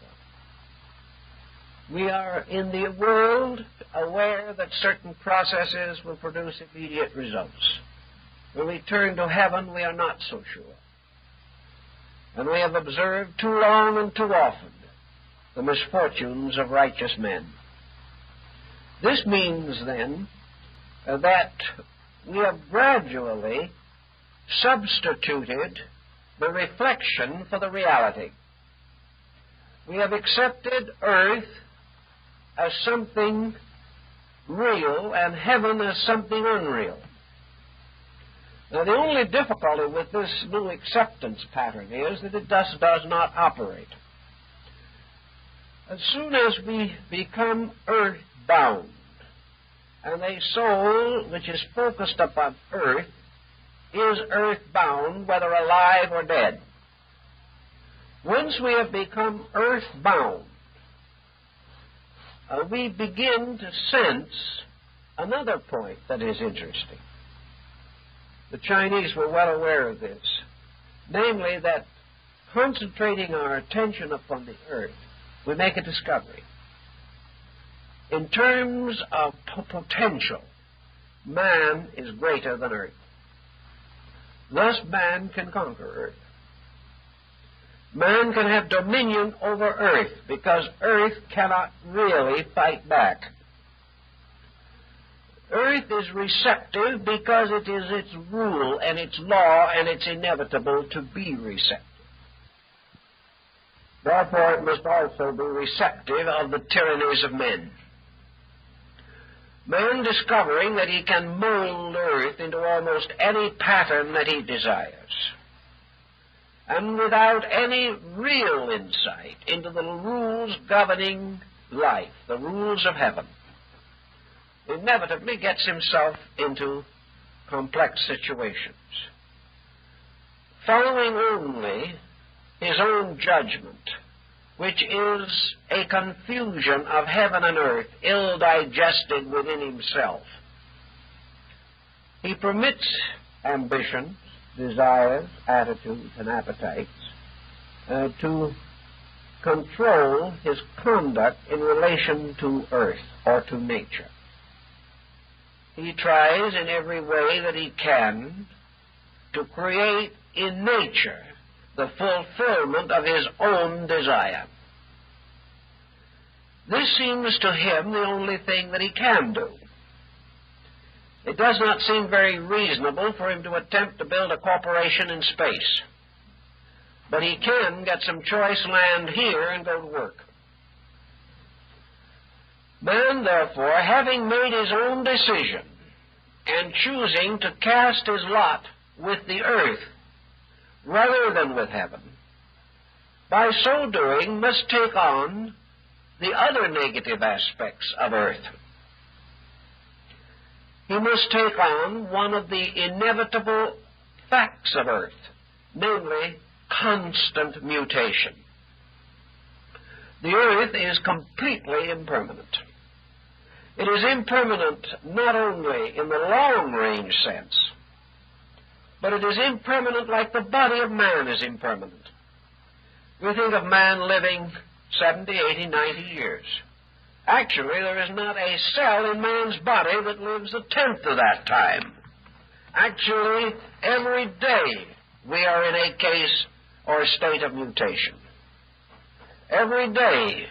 We are in the world aware that certain processes will produce immediate results. When we turn to heaven, we are not so sure. And we have observed too long and too often the misfortunes of righteous men. This means, then, that we have gradually substituted the reflection for the reality. We have accepted earth as something real and heaven as something unreal. Now, the only difficulty with this new acceptance pattern is that it does not operate. As soon as we become earth-bound, and a soul which is focused upon earth is earth-bound, whether alive or dead. Once we have become earth-bound, we begin to sense another point that is interesting. The Chinese were well aware of this, namely that concentrating our attention upon the earth, we make a discovery. In terms of potential, man is greater than earth. Thus, man can conquer earth. Man can have dominion over earth because earth cannot really fight back. Earth is receptive because it is its rule and its law, and it's inevitable to be receptive. Therefore, it must also be receptive of the tyrannies of men. Man, discovering that he can mold earth into almost any pattern that he desires, and without any real insight into the rules governing life, the rules of heaven, inevitably gets himself into complex situations, following only his own judgment, which is a confusion of heaven and earth, ill-digested within himself. He permits ambitions, desires, attitudes, and appetites to control his conduct in relation to earth or to nature. He tries in every way that he can to create in nature the fulfillment of his own desire. This seems to him the only thing that he can do. It does not seem very reasonable for him to attempt to build a corporation in space. But he can get some choice land here and go to work. Man, therefore, having made his own decision and choosing to cast his lot with the earth rather than with heaven, by so doing must take on the other negative aspects of earth. He must take on one of the inevitable facts of earth, namely constant mutation. The earth is completely impermanent. It is impermanent not only in the long-range sense, but it is impermanent like the body of man is impermanent. We think of man living 70, 80, 90 years. Actually, there is not a cell in man's body that lives a tenth of that time. Actually, every day we are in a case or state of mutation. Every day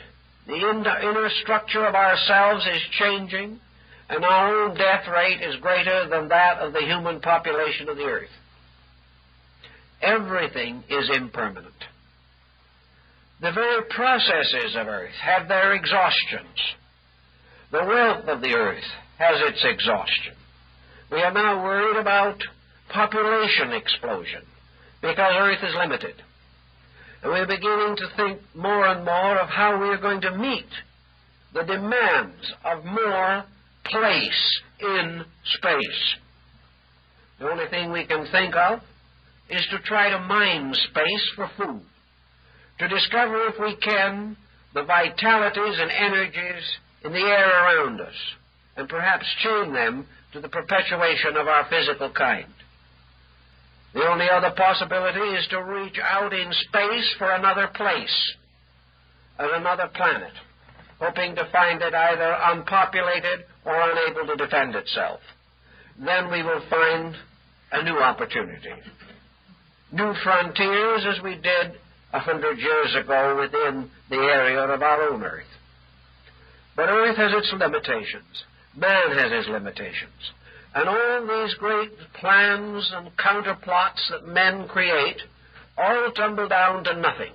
the inner structure of ourselves is changing, and our own death rate is greater than that of the human population of the earth. Everything is impermanent. The very processes of earth have their exhaustions. The wealth of the earth has its exhaustion. We are now worried about population explosion because earth is limited. And we're beginning to think more and more of how we are going to meet the demands of more place in space. The only thing we can think of is to try to mine space for food, to discover, if we can, the vitalities and energies in the air around us, and perhaps chain them to the perpetuation of our physical kind. The only other possibility is to reach out in space for another place and another planet, hoping to find it either unpopulated or unable to defend itself. Then we will find a new opportunity, new frontiers, as we did 100 years ago within the area of our own earth. But earth has its limitations. Man has his limitations. And all these great plans and counterplots that men create all tumble down to nothing.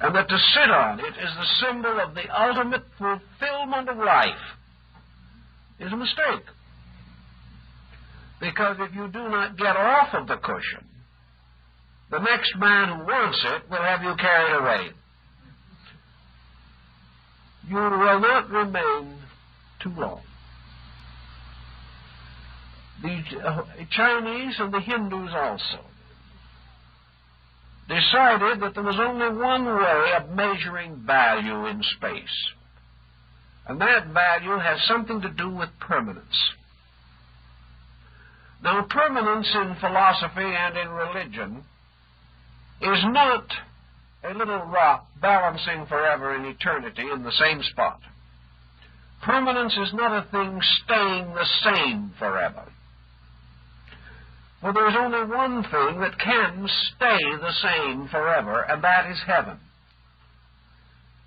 And that to sit on it is the symbol of the ultimate fulfillment of life is a mistake. Because if you do not get off of the cushion, the next man who wants it will have you carried away. You will not remain too long. The Chinese and the Hindus also decided that there was only one way of measuring value in space, and that value has something to do with permanence. Now, permanence in philosophy and in religion is not a little rock balancing forever in eternity in the same spot. Permanence is not a thing staying the same forever. For there is only one thing that can stay the same forever, and that is heaven.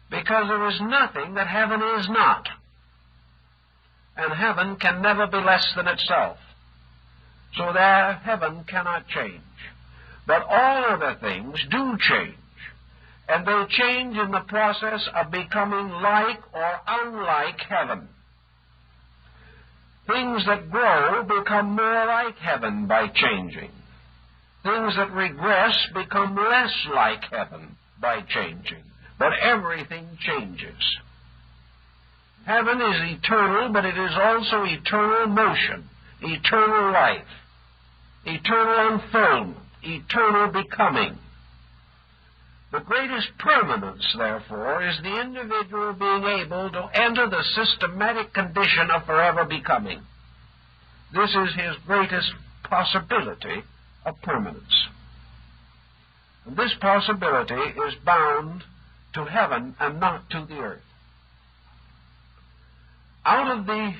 Because there is nothing that heaven is not. And heaven can never be less than itself. So there, heaven cannot change. But all other things do change. And they change in the process of becoming like or unlike heaven. Things that grow become more like heaven by changing. Things that regress become less like heaven by changing. But everything changes. Heaven is eternal, but it is also eternal motion, eternal life, eternal unfoldment, eternal becoming. The greatest permanence, therefore, is the individual being able to enter the systematic condition of forever becoming. This is his greatest possibility of permanence. And this possibility is bound to heaven and not to the earth. Out of the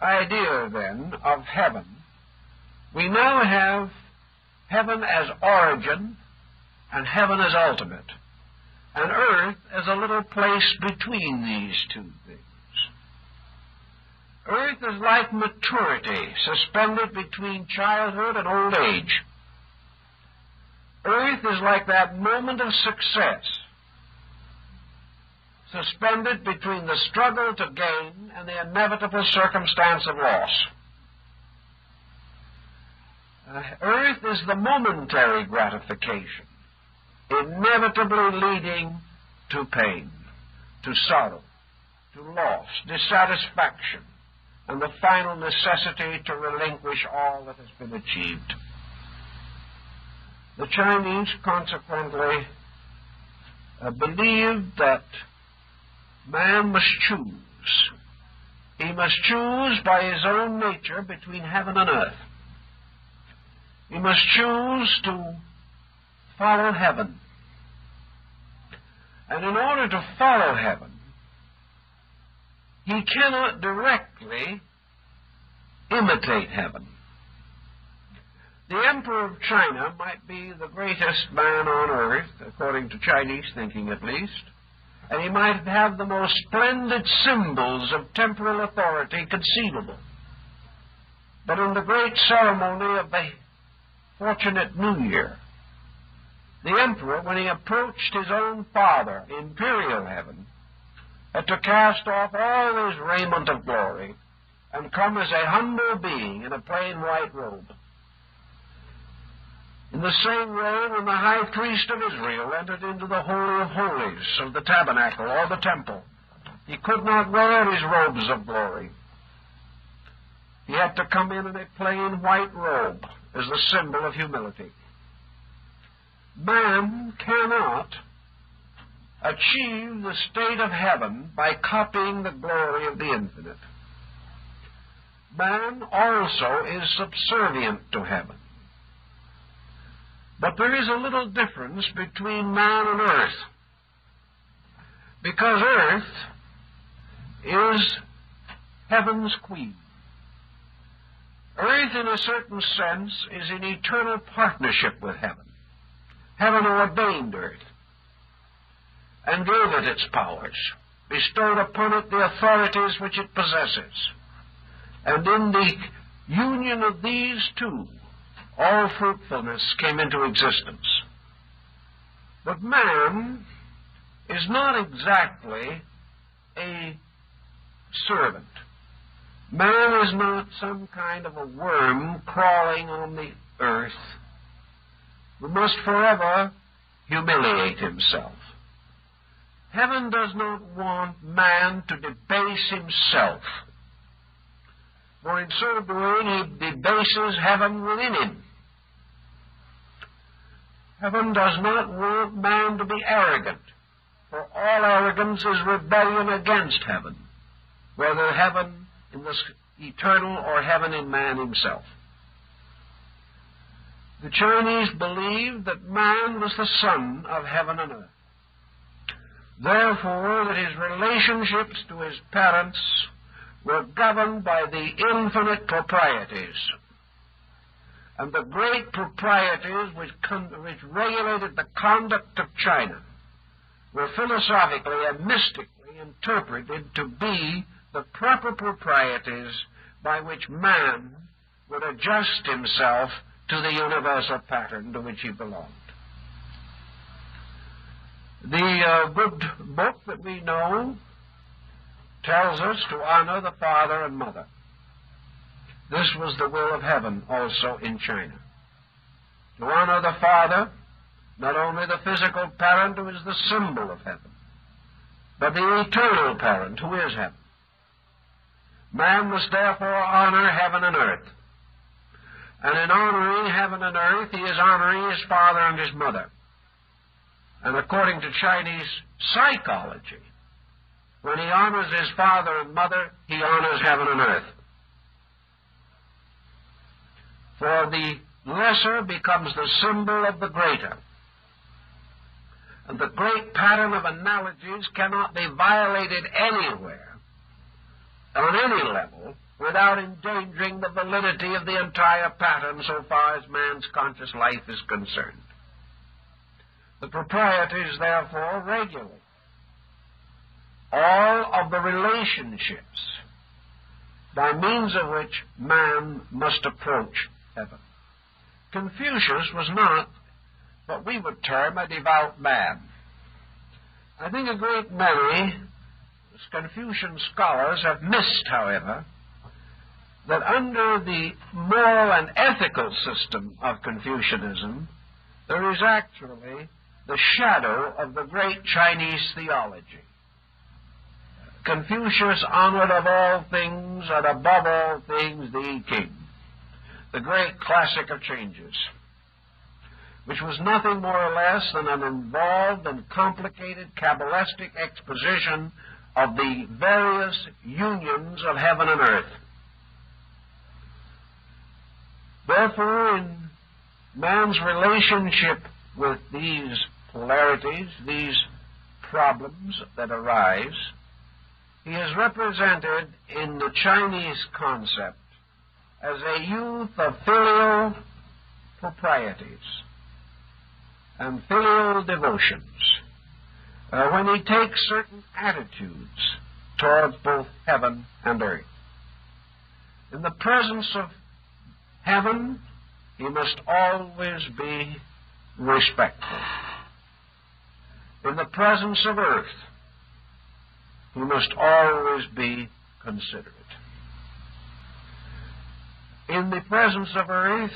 idea, then, of heaven, we now have heaven as origin and heaven as ultimate, and earth as a little place between these two things. Earth is like maturity, suspended between childhood and old age. Earth is like that moment of success, suspended between the struggle to gain and the inevitable circumstance of loss. Earth is the momentary gratification, inevitably leading to pain, to sorrow, to loss, dissatisfaction, and the final necessity to relinquish all that has been achieved. The Chinese, consequently, believed that man must choose he must choose by his own nature between heaven and earth. He must choose to follow heaven. And in order to follow heaven, he cannot directly imitate heaven. The Emperor of China might be the greatest man on earth, according to Chinese thinking at least, and he might have the most splendid symbols of temporal authority conceivable. But in the great ceremony of the Fortunate New Year, the Emperor, when he approached his own father, imperial heaven, had to cast off all his raiment of glory and come as a humble being in a plain white robe. In the same way, when the high priest of Israel entered into the Holy of Holies of the tabernacle or the temple, he could not wear his robes of glory. He had to come in a plain white robe as the symbol of humility. Man cannot achieve the state of heaven by copying the glory of the infinite. Man also is subservient to heaven. But there is a little difference between man and earth, because earth is heaven's queen. Earth, in a certain sense, is in eternal partnership with heaven. Heaven ordained earth and gave it its powers, bestowed upon it the authorities which it possesses. And in the union of these two, all fruitfulness came into existence. But man is not exactly a servant. Man is not some kind of a worm crawling on the earth who must forever humiliate himself. Heaven does not want man to debase himself, for in so doing he debases heaven within him. Heaven does not want man to be arrogant, for all arrogance is rebellion against heaven, whether heaven in the eternal or heaven in man himself. The Chinese believed that man was the son of heaven and earth. Therefore, that his relationships to his parents were governed by the infinite proprieties. And the great proprieties which regulated the conduct of China were philosophically and mystically interpreted to be the proper proprieties by which man would adjust himself to the universal pattern to which he belonged. The good book that we know tells us to honor the father and mother. This was the will of heaven also in China. To honor the father, not only the physical parent who is the symbol of heaven, but the eternal parent who is heaven. Man must therefore honor heaven and earth. And in honoring heaven and earth, he is honoring his father and his mother. And according to Chinese psychology, when he honors his father and mother, he honors heaven and earth. For the lesser becomes the symbol of the greater. And the great pattern of analogies cannot be violated anywhere, on any level, without endangering the validity of the entire pattern so far as man's conscious life is concerned. The proprieties, therefore, regulate all of the relationships by means of which man must approach heaven. Confucius was not what we would term a devout man. I think a great many Confucian scholars have missed, however, that under the moral and ethical system of Confucianism, there is actually the shadow of the great Chinese theology. Confucius honored of all things and above all things the king, the great classic of changes, which was nothing more or less than an involved and complicated Kabbalistic exposition of the various unions of heaven and earth. Therefore, in man's relationship with these polarities, these problems that arise, he is represented in the Chinese concept as a youth of filial proprieties and filial devotions, when he takes certain attitudes towards both heaven and earth. In the presence of heaven, he must always be respectful. In the presence of earth, he must always be considerate. In the presence of earth,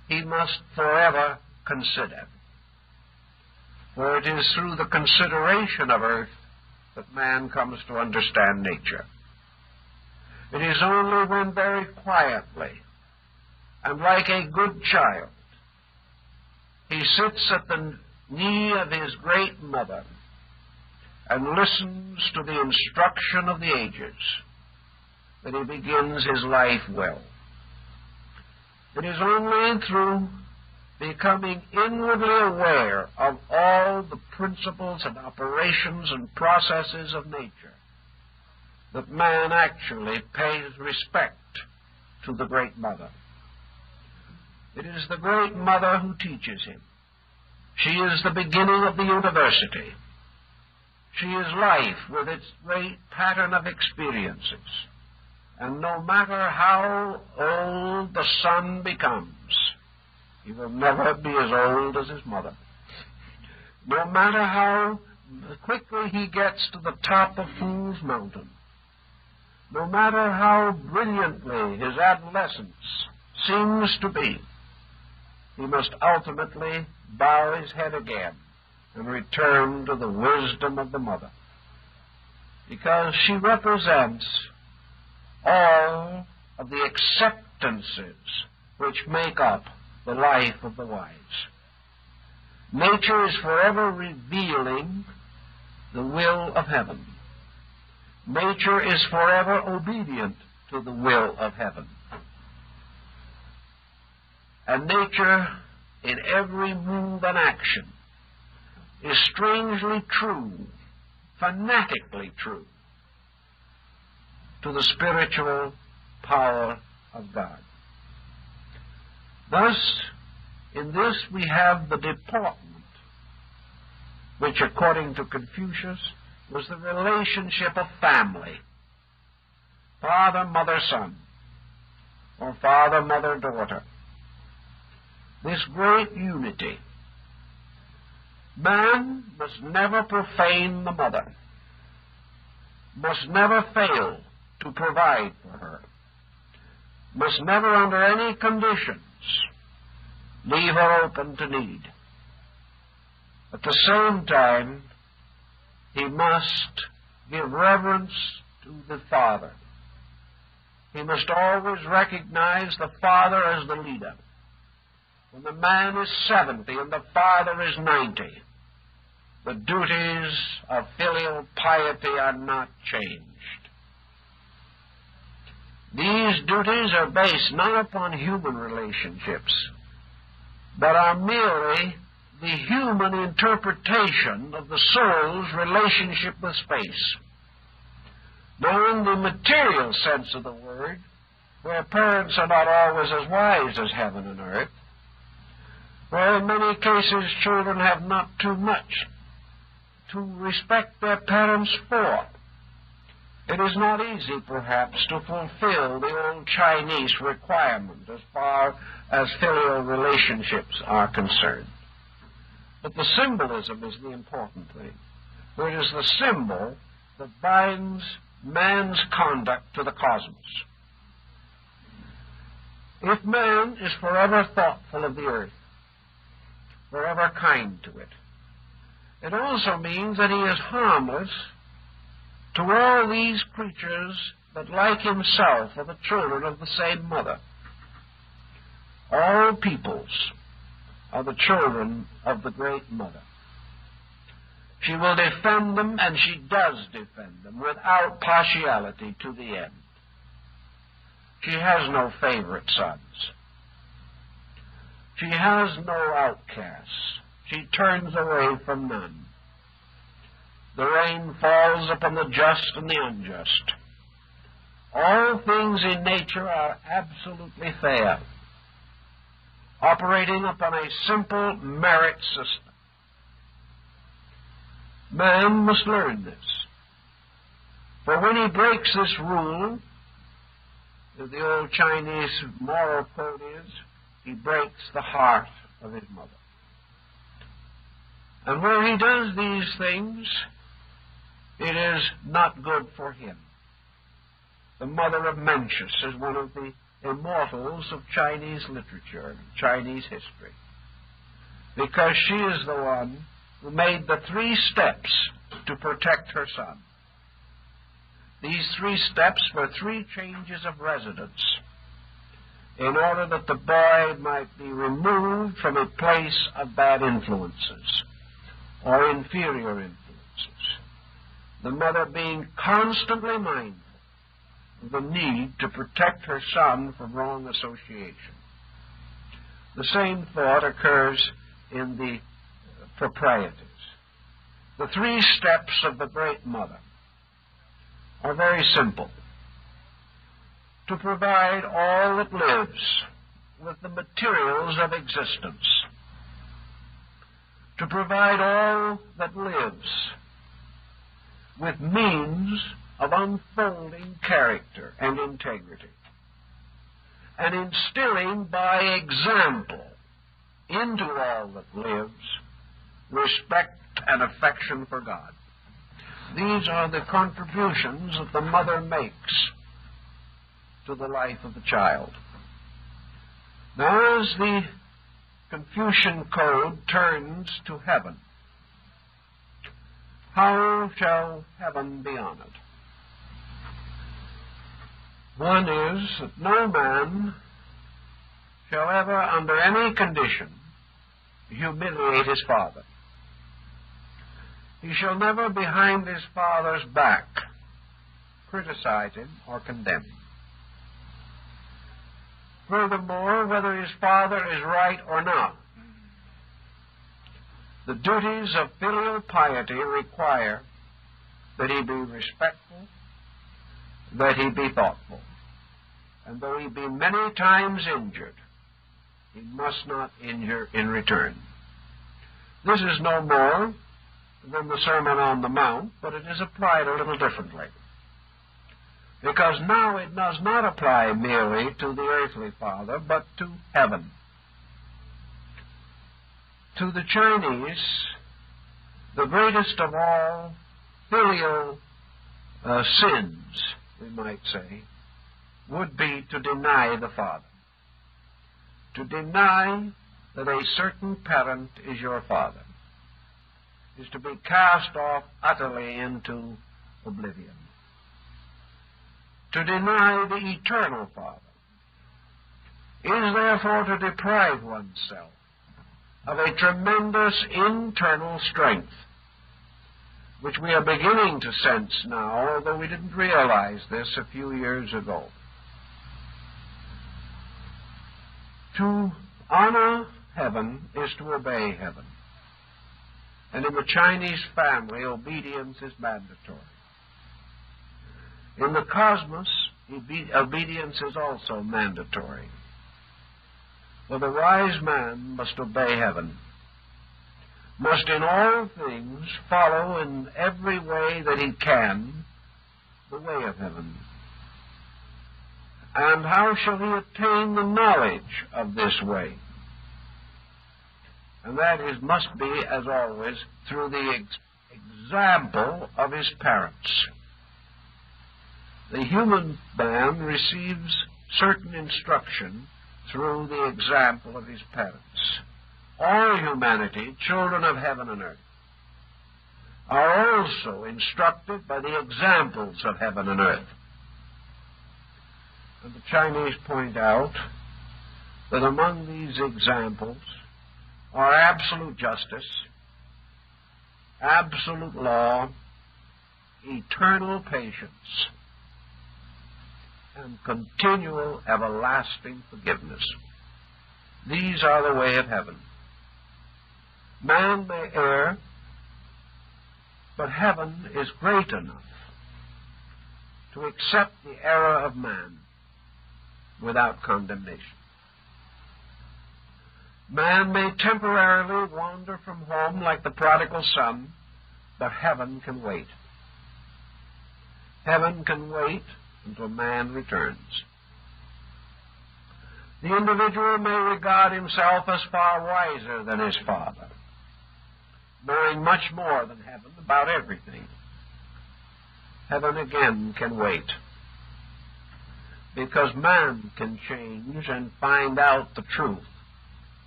he must forever consider. For it is through the consideration of earth that man comes to understand nature. It is only when very quietly and like a good child he sits at the knee of his great mother and listens to the instruction of the ages that he begins his life well. It is only through becoming inwardly aware of all the principles and operations and processes of nature that man actually pays respect to the Great Mother. It is the Great Mother who teaches him. She is the beginning of the university. She is life with its great pattern of experiences. And no matter how old the son becomes, he will never be as old as his mother. No matter how quickly he gets to the top of Fool's Mountain, no matter how brilliantly his adolescence seems to be, he must ultimately bow his head again and return to the wisdom of the mother, because she represents all of the acceptances which make up the life of the wise. Nature is forever revealing the will of heaven. Nature is forever obedient to the will of heaven. And nature, in every move and action, is strangely true, fanatically true, to the spiritual power of God. Thus, in this we have the deportment, which, according to Confucius, was the relationship of family, father, mother, son, or father, mother, daughter. This great unity. Man must never profane the mother, must never fail to provide for her, must never under any conditions leave her open to need. At the same time, he must give reverence to the father. He must always recognize the father as the leader. When the man is 70 and the father is 90, the duties of filial piety are not changed. These duties are based not upon human relationships, but are merely the human interpretation of the soul's relationship with space. Now, in the material sense of the word, where parents are not always as wise as heaven and earth, where in many cases children have not too much to respect their parents for, it is not easy, perhaps, to fulfill the old Chinese requirement as far as filial relationships are concerned. But the symbolism is the important thing, for it is the symbol that binds man's conduct to the cosmos. If man is forever thoughtful of the earth, forever kind to it, it also means that he is harmless to all these creatures that, like himself, are the children of the same mother. All peoples are the children of the Great Mother. She will defend them, and she does defend them, without partiality to the end. She has no favorite sons. She has no outcasts. She turns away from none. The rain falls upon the just and the unjust. All things in nature are absolutely fair, operating upon a simple merit system. Man must learn this. For when he breaks this rule, as the old Chinese moral code is, he breaks the heart of his mother. And where he does these things, it is not good for him. The mother of Mencius is one of the immortals of Chinese literature and Chinese history, because she is the one who made the 3 steps to protect her son. These 3 steps were 3 changes of residence in order that the boy might be removed from a place of bad influences or inferior influences, the mother being constantly mindful of the need to protect her son from wrong association. The same thought occurs in the proprieties. The 3 steps of the great mother are very simple. To provide all that lives with the materials of existence. To provide all that lives with means of unfolding character and integrity, and instilling by example into all that lives respect and affection for God. These are the contributions that the mother makes to the life of the child. Now, as the Confucian code turns to heaven, how shall heaven be honored? One is that no man shall ever, under any condition, humiliate his father. He shall never, behind his father's back, criticize him or condemn him. Furthermore, whether his father is right or not, the duties of filial piety require that he be respectful, that he be thoughtful, and though he be many times injured, he must not injure in return. This is no more than the Sermon on the Mount, but it is applied a little differently, because now it does not apply merely to the earthly father, but to heaven. To the Chinese, the greatest of all filial sins, we might say, would be to deny the father. To deny that a certain parent is your father is to be cast off utterly into oblivion. To deny the eternal Father is therefore to deprive oneself of a tremendous internal strength, which we are beginning to sense now, although we didn't realize this a few years ago. To honor heaven is to obey heaven. And in the Chinese family, obedience is mandatory. In the cosmos, obedience is also mandatory. For the wise man must obey heaven, must in all things follow in every way that he can the way of heaven. And how shall he attain the knowledge of this way? And that must be, as always, through the example of his parents. The human man receives certain instruction through the example of his parents. All humanity, children of heaven and earth, are also instructed by the examples of heaven and earth. And the Chinese point out that among these examples are absolute justice absolute law, eternal patience, and continual everlasting forgiveness. These are the way of heaven. Man may err, but heaven is great enough to accept the error of man without condemnation. Man may temporarily wander from home like the prodigal son, but heaven can wait. Heaven can wait until man returns. The individual may regard himself as far wiser than his father, knowing much more than heaven about everything. Heaven again can wait, because man can change and find out the truth,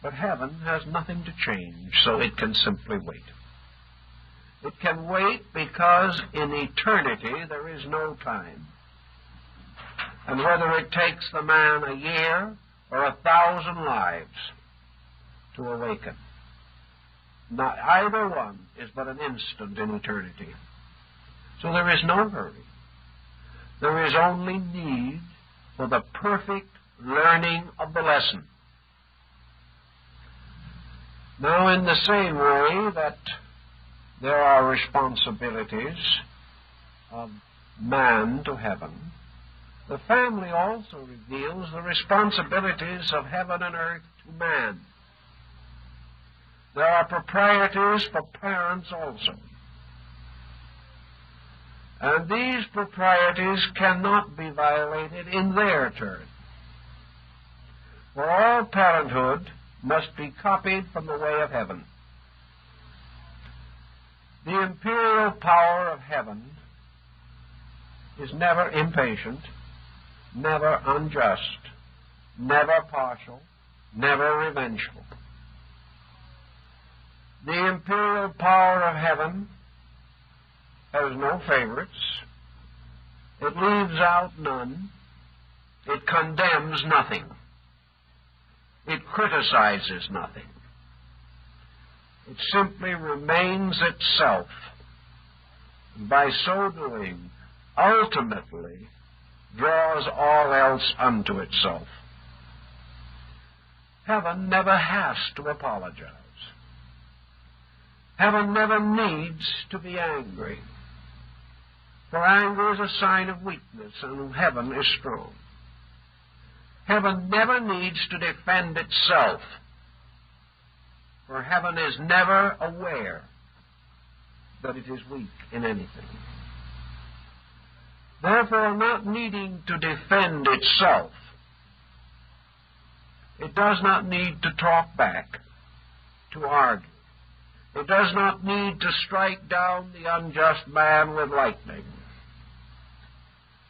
but heaven has nothing to change, so it can simply wait. It can wait because in eternity there is no time. And whether it takes the man a year or 1,000 lives to awaken, not either one is but an instant in eternity. So there is no hurry. There is only need for the perfect learning of the lesson. Now, in the same way that there are responsibilities of man to heaven, the family also reveals the responsibilities of heaven and earth to man. There are proprieties for parents also. And these proprieties cannot be violated in their turn. For all parenthood must be copied from the way of heaven. The imperial power of heaven is never impatient, never unjust, never partial, never revengeful. The imperial power of heaven has no favorites. It leaves out none. It condemns nothing. It criticizes nothing. It simply remains itself. And by so doing, ultimately draws all else unto itself. Heaven never has to apologize. Heaven never needs to be angry. For anger is a sign of weakness, and heaven is strong. Heaven never needs to defend itself, for heaven is never aware that it is weak in anything. Therefore, not needing to defend itself, it does not need to talk back, to argue. It does not need to strike down the unjust man with lightning.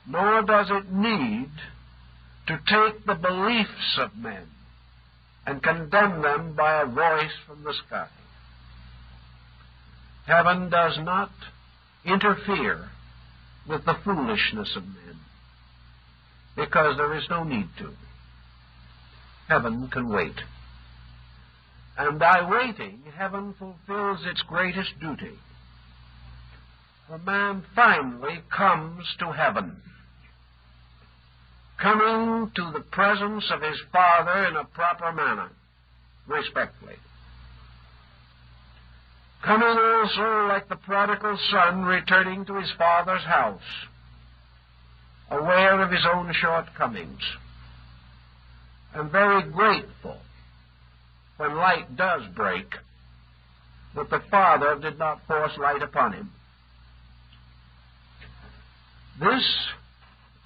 Nor does it need to take the beliefs of men and condemn them by a voice from the sky. Heaven does not interfere with the foolishness of men, because there is no need to. Heaven can wait. And by waiting, heaven fulfills its greatest duty. For man finally comes to heaven, coming to the presence of his Father in a proper manner, respectfully. Coming also like the prodigal son returning to his father's house, aware of his own shortcomings, and very grateful when light does break, that the Father did not force light upon him. This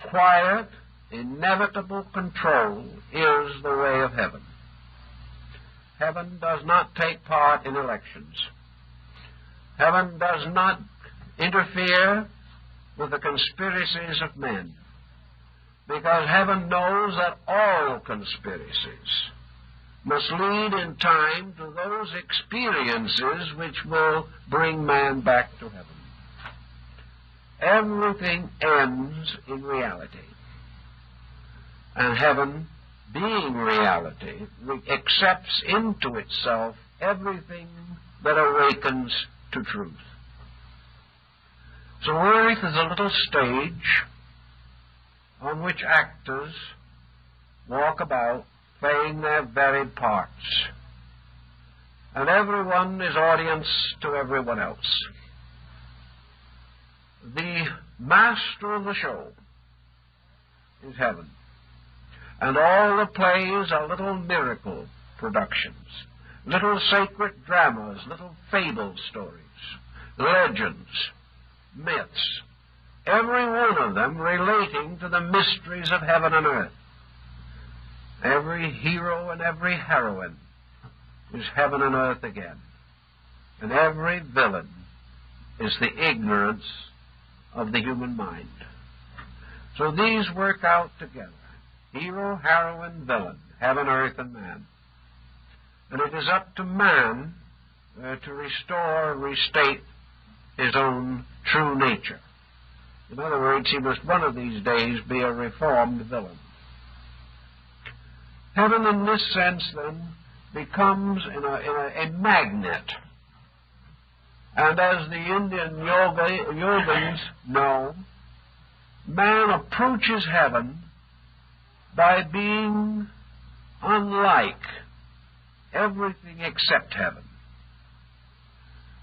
quiet, inevitable control is the way of heaven. Heaven does not take part in elections. Heaven does not interfere with the conspiracies of men, because heaven knows that all conspiracies must lead in time to those experiences which will bring man back to heaven. Everything ends in reality. And heaven, being reality, accepts into itself everything that awakens to truth. So earth is a little stage on which actors walk about playing their varied parts, and everyone is audience to everyone else. The master of the show is heaven, and all the plays are little miracle productions, little sacred dramas, little fable stories, legends, myths, every one of them relating to the mysteries of heaven and earth. Every hero and every heroine is heaven and earth again, and every villain is the ignorance of the human mind. So these work out together: hero, heroine, villain, heaven, earth, and man. And it is up to man to restore and restate his own true nature. In other words, he must one of these days be a reformed villain. Heaven, in this sense, then, becomes a magnet. And as the Indian yogins know, man approaches heaven by being unlike everything except heaven.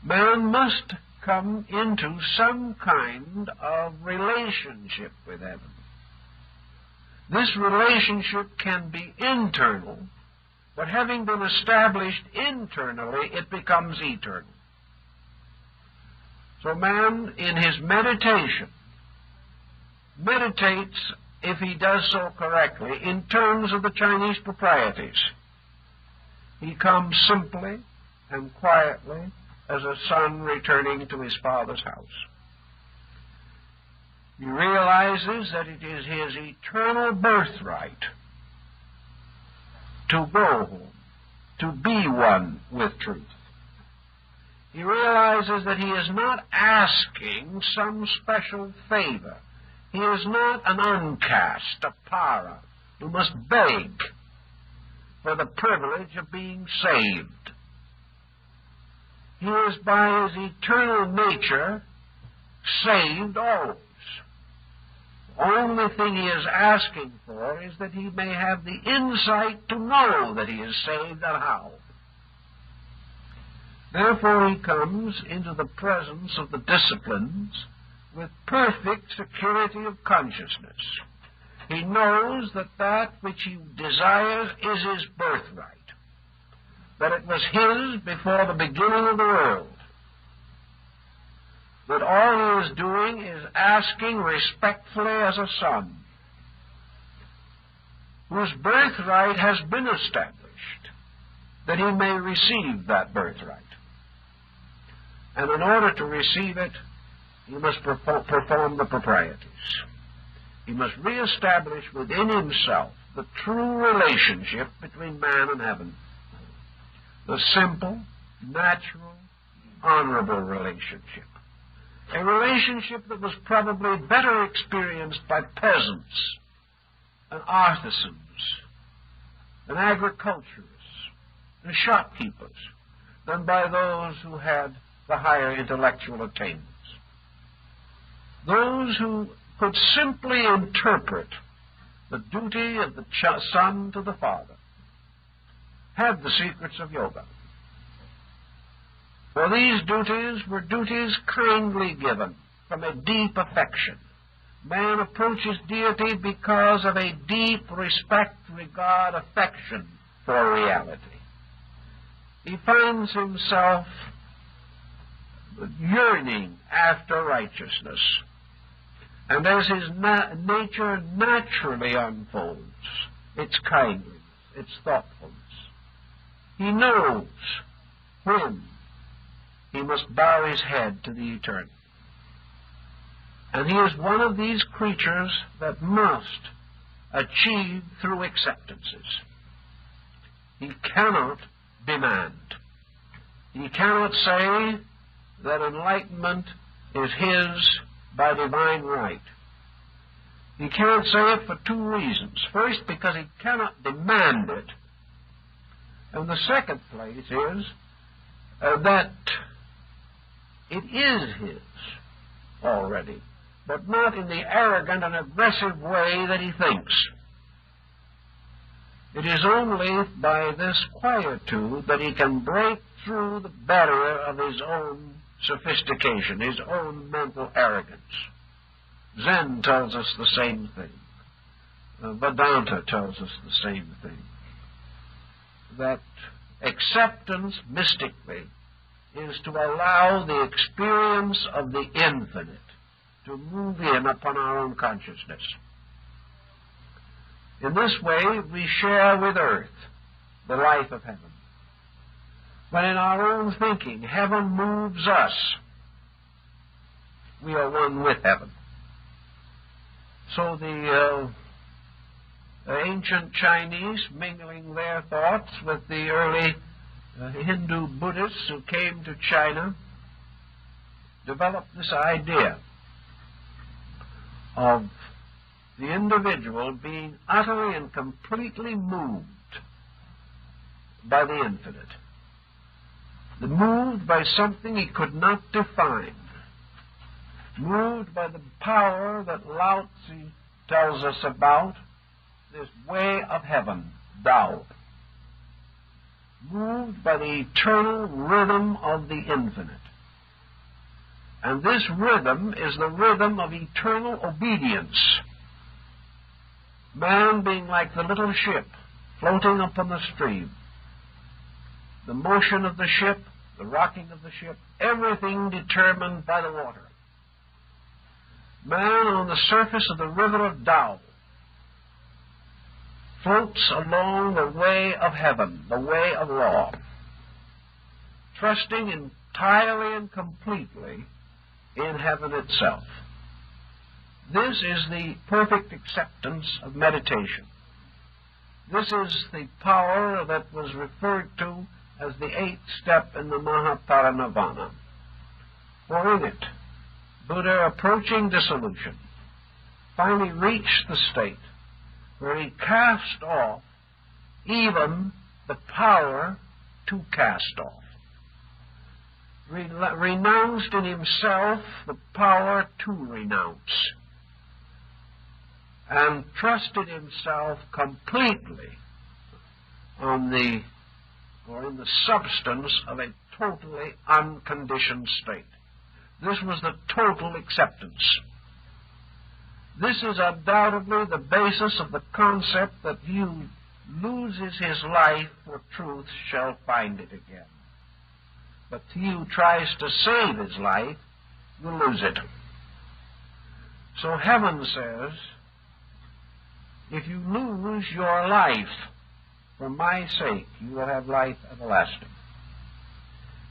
Man must come into some kind of relationship with heaven. This relationship can be internal, but having been established internally, it becomes eternal. So man, in his meditation, meditates, if he does so correctly, in terms of the Chinese proprieties. He comes simply and quietly as a son returning to his father's house. He realizes that it is his eternal birthright to go home, to be one with truth. He realizes that he is not asking some special favor. He is not an uncast, a para, who must beg for the privilege of being saved. He is, by his eternal nature, saved always. The only thing he is asking for is that he may have the insight to know that he is saved and how. Therefore he comes into the presence of the disciplines with perfect security of consciousness. He knows that that which he desires is his birthright, that it was his before the beginning of the world, that all he is doing is asking respectfully as a son, whose birthright has been established, that he may receive that birthright. And in order to receive it, he must perform the proprieties. He must reestablish within himself the true relationship between man and heaven. The simple, natural, honorable relationship. A relationship that was probably better experienced by peasants and artisans and agriculturists and shopkeepers than by those who had the higher intellectual attainments. Those who could simply interpret the duty of the son to the father had the secrets of yoga. For these duties were duties kindly given from a deep affection. Man approaches deity because of a deep respect, regard, affection for reality. He finds himself yearning after righteousness. And as his nature naturally unfolds, its kindliness, its thoughtfulness, he knows when he must bow his head to the eternal. And he is one of these creatures that must achieve through acceptances. He cannot demand. He cannot say that enlightenment is his by divine right. He can't say it for two reasons. First, because he cannot demand it. And the second place is that it is his already, but not in the arrogant and aggressive way that he thinks. It is only by this quietude that he can break through the barrier of his own sophistication, his own mental arrogance. Zen tells us the same thing. Vedanta tells us the same thing. That acceptance mystically is to allow the experience of the infinite to move in upon our own consciousness. In this way, we share with earth the life of heaven. When in our own thinking, heaven moves us, we are one with heaven. So the ancient Chinese, mingling their thoughts with the early Hindu Buddhists who came to China, developed this idea of the individual being utterly and completely moved by the infinite. Moved by something he could not define. Moved by the power that Lao Tzu tells us about, this way of heaven, Tao. Moved by the eternal rhythm of the infinite. And this rhythm is the rhythm of eternal obedience. Man being like the little ship floating upon the stream. The motion of the ship, the rocking of the ship, everything determined by the water. Man on the surface of the river of Tao floats along the way of heaven, the way of law, trusting entirely and completely in heaven itself. This is the perfect acceptance of meditation. This is the power that was referred to as the eighth step in the Mahaparinirvana. For in it, Buddha, approaching dissolution, finally reached the state where he cast off even the power to cast off. Renounced in himself the power to renounce, and trusted himself completely in the substance of a totally unconditioned state. This was the total acceptance. This is undoubtedly the basis of the concept that he who loses his life for truth shall find it again. But he who tries to save his life will lose it. So heaven says, if you lose your life for my sake, you will have life everlasting.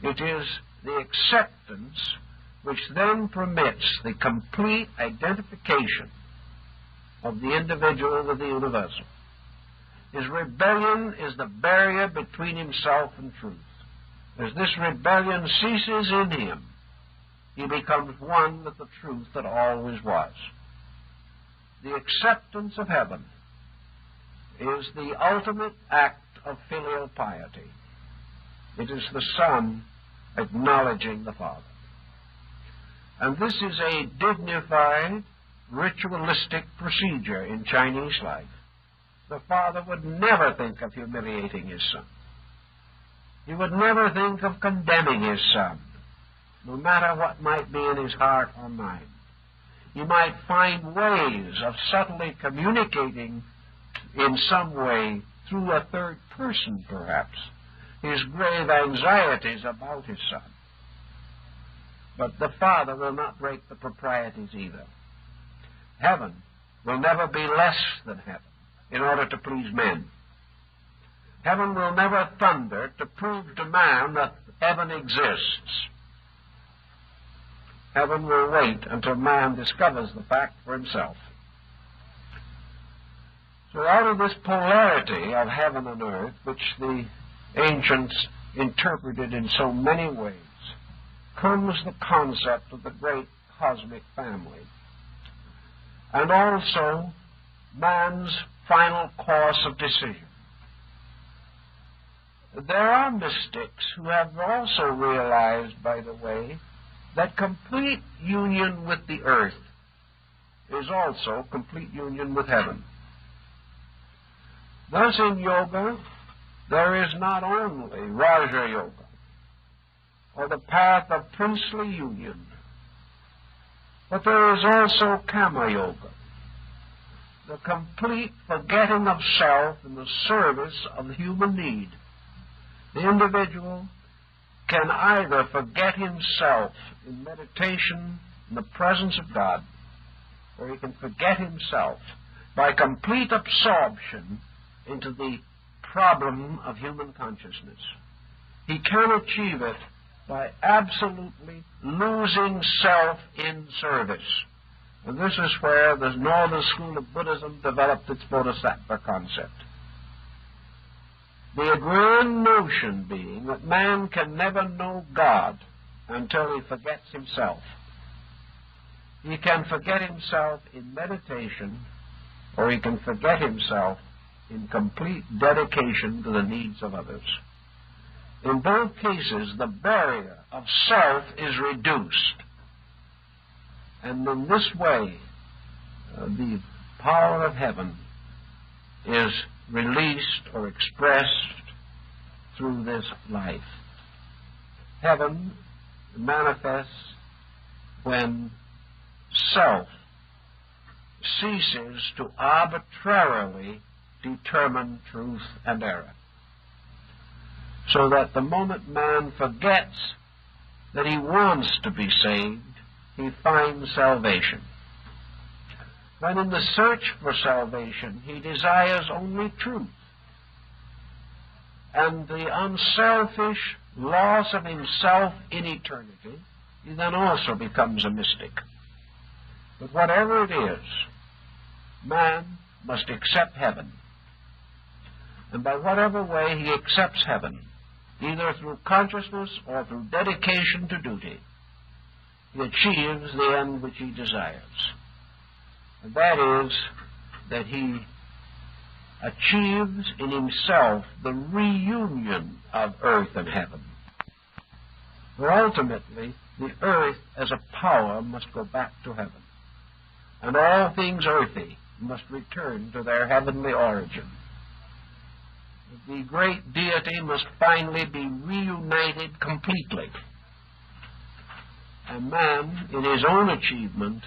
It is the acceptance which then permits the complete identification of the individual with the universal. His rebellion is the barrier between himself and truth. As this rebellion ceases in him, he becomes one with the truth that always was. The acceptance of heaven is the ultimate act of filial piety. It is the Son acknowledging the Father. And this is a dignified, ritualistic procedure in Chinese life. The Father would never think of humiliating his Son. He would never think of condemning his Son, no matter what might be in his heart or mind. He might find ways of subtly communicating in some way, through a third person perhaps, his grave anxieties about his Son. But the Father will not break the proprieties either. Heaven will never be less than heaven in order to please men. Heaven will never thunder to prove to man that heaven exists. Heaven will wait until man discovers the fact for himself. So out of this polarity of heaven and earth, which the ancients interpreted in so many ways, comes the concept of the great cosmic family, and also man's final course of decision. There are mystics who have also realized, by the way, that complete union with the earth is also complete union with heaven. Thus in yoga, there is not only Raja Yoga, or the path of princely union, but there is also Kama Yoga, the complete forgetting of self in the service of human need. The individual can either forget himself in meditation in the presence of God, or he can forget himself by complete absorption into the problem of human consciousness. He can achieve it by absolutely losing self in service. And this is where the northern school of Buddhism developed its Bodhisattva concept. The grand notion being that man can never know God until he forgets himself. He can forget himself in meditation, or he can forget himself in complete dedication to the needs of others. In both cases, the barrier of self is reduced. And in this way, the power of heaven is released or expressed through this life. Heaven manifests when self ceases to arbitrarily determine truth and error. So that the moment man forgets that he wants to be saved, he finds salvation. When in the search for salvation, he desires only truth, and the unselfish loss of himself in eternity, he then also becomes a mystic. But whatever it is, man must accept heaven. And by whatever way he accepts heaven, either through consciousness or through dedication to duty, he achieves the end which he desires. And that is that he achieves in himself the reunion of earth and heaven. For ultimately, the earth as a power must go back to heaven, and all things earthy must return to their heavenly origin. The great deity must finally be reunited completely. And man, in his own achievement,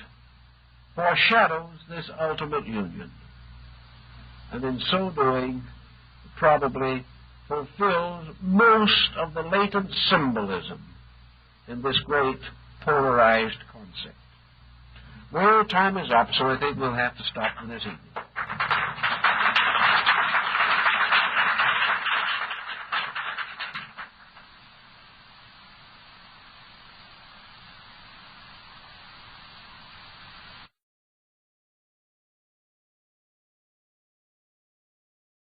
foreshadows this ultimate union. And in so doing, probably fulfills most of the latent symbolism in this great polarized concept. Well, time is up, so I think we'll have to stop for this evening.